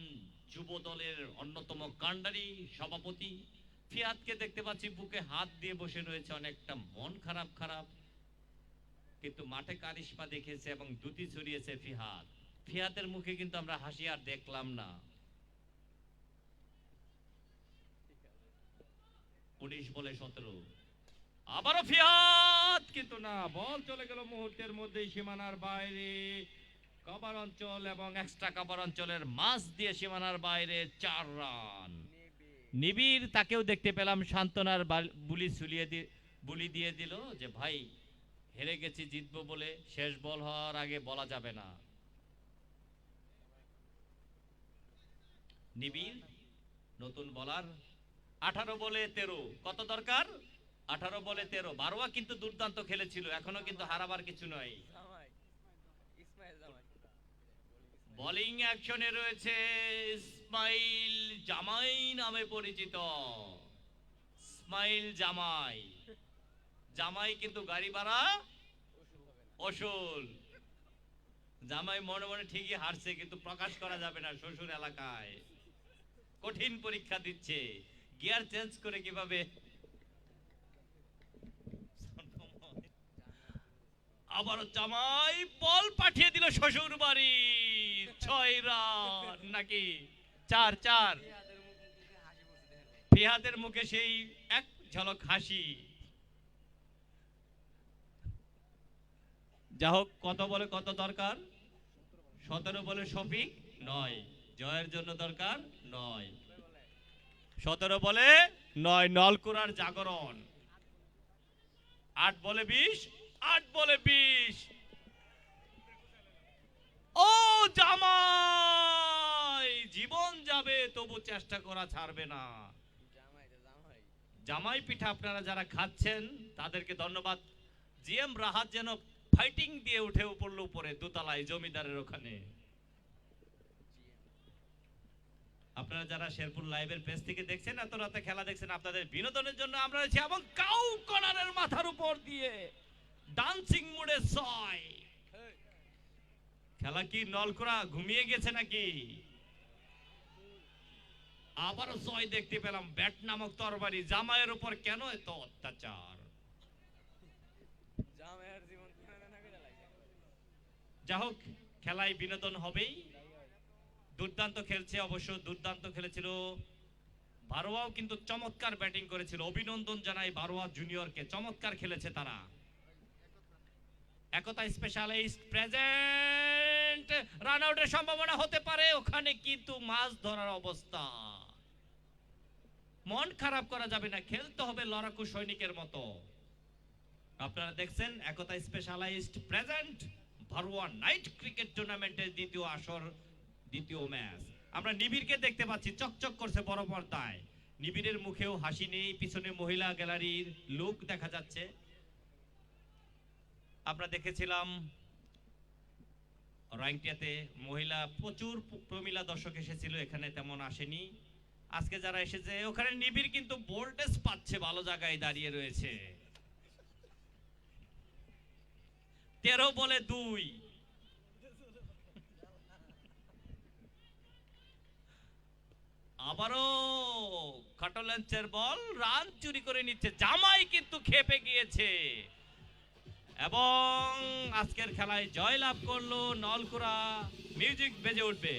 যুব দলের অন্যতম কাণ্ডারি সভাপতি। ফিয়াদকে দেখতে পাচ্ছি বুকে হাত দিয়ে বসে রয়েছে, অনেকটা মন খারাপ খারাপ, কিন্তু মাঠে কারিশমা দেখেছে এবং দুটি ছড়িয়েছে ফিহাদ। ফিহাদের মুখে কিন্তু আমরা হাসি আর দেখলাম না। 19 বলে 17, আবারও ফিয়াদ, কিন্তু না, বল চলে গেল মুহূর্তের মধ্যেই সীমানার বাইরে। কভার অঞ্চল এবং এক্সট্রা কভার অঞ্চলের মাঝ দিয়ে সীমানার বাইরে 4 রান। নিবিড়, তাকেও দেখতে পেলাম সান্ত্বনার বুলি দিয়ে দিল যে ভাই হেরে গেছি, জিতবো বলে শেষ বল হওয়ার আগে বলা যাবে না। নিবিড় নতুন বলার, 18 বলে 13, কত দরকার? 18 বলে 13। বারোয়া কিন্তু দুর্দান্ত খেলেছিল, এখনো কিন্তু হারাবার কিছু নয়। বোলিং অ্যাকশনে রয়েছে ইসমাইল জামাই নামে পরিচিত। ইসমাইল জামাই, জামাই কিন্তু গাড়ি ভাড়া অসুল। জামাই মনে মনে ঠিকই হারছে, কিন্তু প্রকাশ করা যাবে না, শ্বশুর এলাকায় কঠিন পরীক্ষা দিচ্ছে, গিয়ার চেঞ্জ করে কিভাবে। আবার জামাই বল পাঠিয়ে দিল শ্বশুর বাড়ি, 6 রান নাকি 4। ফিহাদের মুখে সেই এক ঝলক হাসি। যা হোক, কত বলে কত দরকার? 17 বলে শফিক 9, জয়ের জন্য দরকার 9। 17 বলে 9, নলকুড়ার জাগরণ। 8 বলে 20, 8 বলে 20। ও জামাই, জীবন যাবে তবু চেষ্টা করা ছাড়বে না। জামাই পিঠা আপনারা যারা খাচ্ছেন তাদেরকে ধন্যবাদ। জিএম রাহাত যেন ফাইটিং দিয়ে উঠে পড়লো উপরে দোতলায় জমিদারের ওখানে। আপনারা যারা শেরপুর লাইভের পেজ থেকে দেখছেন, এত রাতে খেলা দেখছেন, আপনাদের বিনোদনের জন্য আমরা রয়েছি। এবং কাউ কর্নারের মাথার উপর দিয়ে ডান্সিং মুডে 6। খেলা কি নলকুড়া ঘুমিয়ে গেছে নাকি? আবারও 6 দেখতে পেলাম। ব্যাট নামক তরবারি, জামাইয়ের উপর কেন এত অত্যাচার? যা হোক, খেলায় বিনোদন হবেই। দুর্দান্ত খেলছে, অবশ্য দুর্দান্ত খেলেছিল বারোয়াও, কিন্তু চমৎকার ব্যাটিং করেছিল। অভিনন্দন জানাই বারোয়া জুনিয়রকে, চমৎকার খেলেছে তারা। একতা স্পেশালিস্ট প্রেজেন্ট, রান আউটের সম্ভাবনা হতে পারে ওখানে, কিন্তু মাছ ধরার অবস্থা। মন খারাপ করা যাবে না, খেলতে হবে লড়াকু সৈনিকের মতো। আপনারা দেখছেন Ekota specialized present বারোয়া night cricket টুর্নামেন্টের দ্বিতীয় আসর, দ্বিতীয় ম্যাচ। আমরা নিবিড়কে দেখতে পাচ্ছি, চকচক করছে বড় পর্দায়। নিবিড়ের মুখেও হাসি নেই, পিছনে মহিলা গ্যালারির লোক দেখা যাচ্ছে। আমরা দেখেছিলাম রাইংটিয়াতে মহিলা প্রচুর প্রমিলা দর্শক এসেছিল, এখানে তেমন আসেনি। আজকে যারা এসেছে ওখানে নিবিড় কিন্তু ভোল্টেজ পাচ্ছে, ভালো জায়গায় দাঁড়িয়ে রয়েছে। 13 বলে 2। আবারও খাটো লেন্সের বল, রান চুরি করে নিচ্ছে। জামাই কিন্তু খেপে গিয়েছে এবং আজকের খেলায় জয়লাভ করলো নলকুড়া। মিউজিক বেজে উঠবে।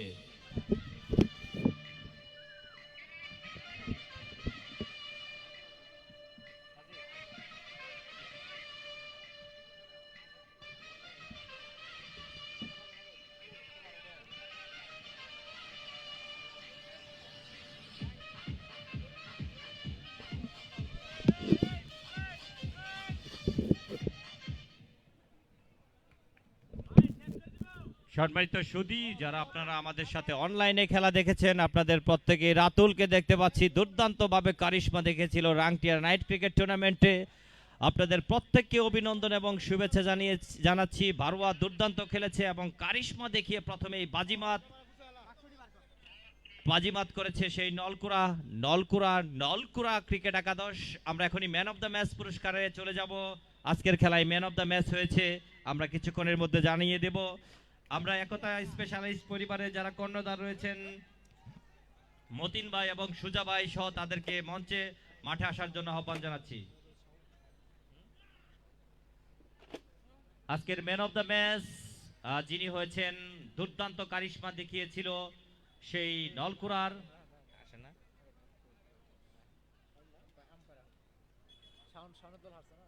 সম্মানিত সুধী, যারা আপনারা আমাদের সাথে অনলাইনে খেলা দেখেছেন, আপনাদের প্রত্যেকে রাতুলকে দেখতে পাচ্ছি দুর্দান্তভাবে কারিশমা দেখেছিল রাংটিয়ার নাইট ক্রিকেট টুর্নামেন্টে। আপনাদের প্রত্যেককে অভিনন্দন এবং শুভেচ্ছা জানাচ্ছি। বারোয়া দুর্দান্ত খেলেছে এবং কারিশমা দেখিয়ে প্রথমেই বাজিমাত করেছে সেই নলকুড়া ক্রিকেট একাদশ। আমরা এখনই ম্যান অফ দ্য ম্যাচ পুরস্কারে চলে যাব। আজকের খেলায় ম্যান অফ দ্য ম্যাচ হয়েছে, আমরা কিছুক্ষণের মধ্যে জানিয়ে দেব। আমরা একতা স্পেশালিস্ট পরিবারে যারা কর্ণধার রয়েছেন মতিন ভাই এবং সুজা ভাই সহ তাদেরকে মঞ্চে মাঠে আসার জন্য আহ্বান জানাচ্ছি। আজকের ম্যান অফ দ্য ম্যাচ যিনি হয়েছেন, দুর্দান্ত কারিশমা দেখিয়েছিল সেই নলকুড়ার শাওনের দল হারছে না?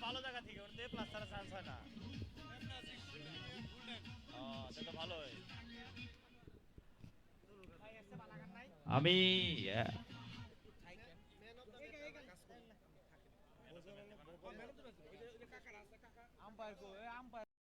ভালো জায়গা থেকে প্লাস ছাড়া চান্স হয় না। আমি আম্পায়ার কো, আম্পায়ার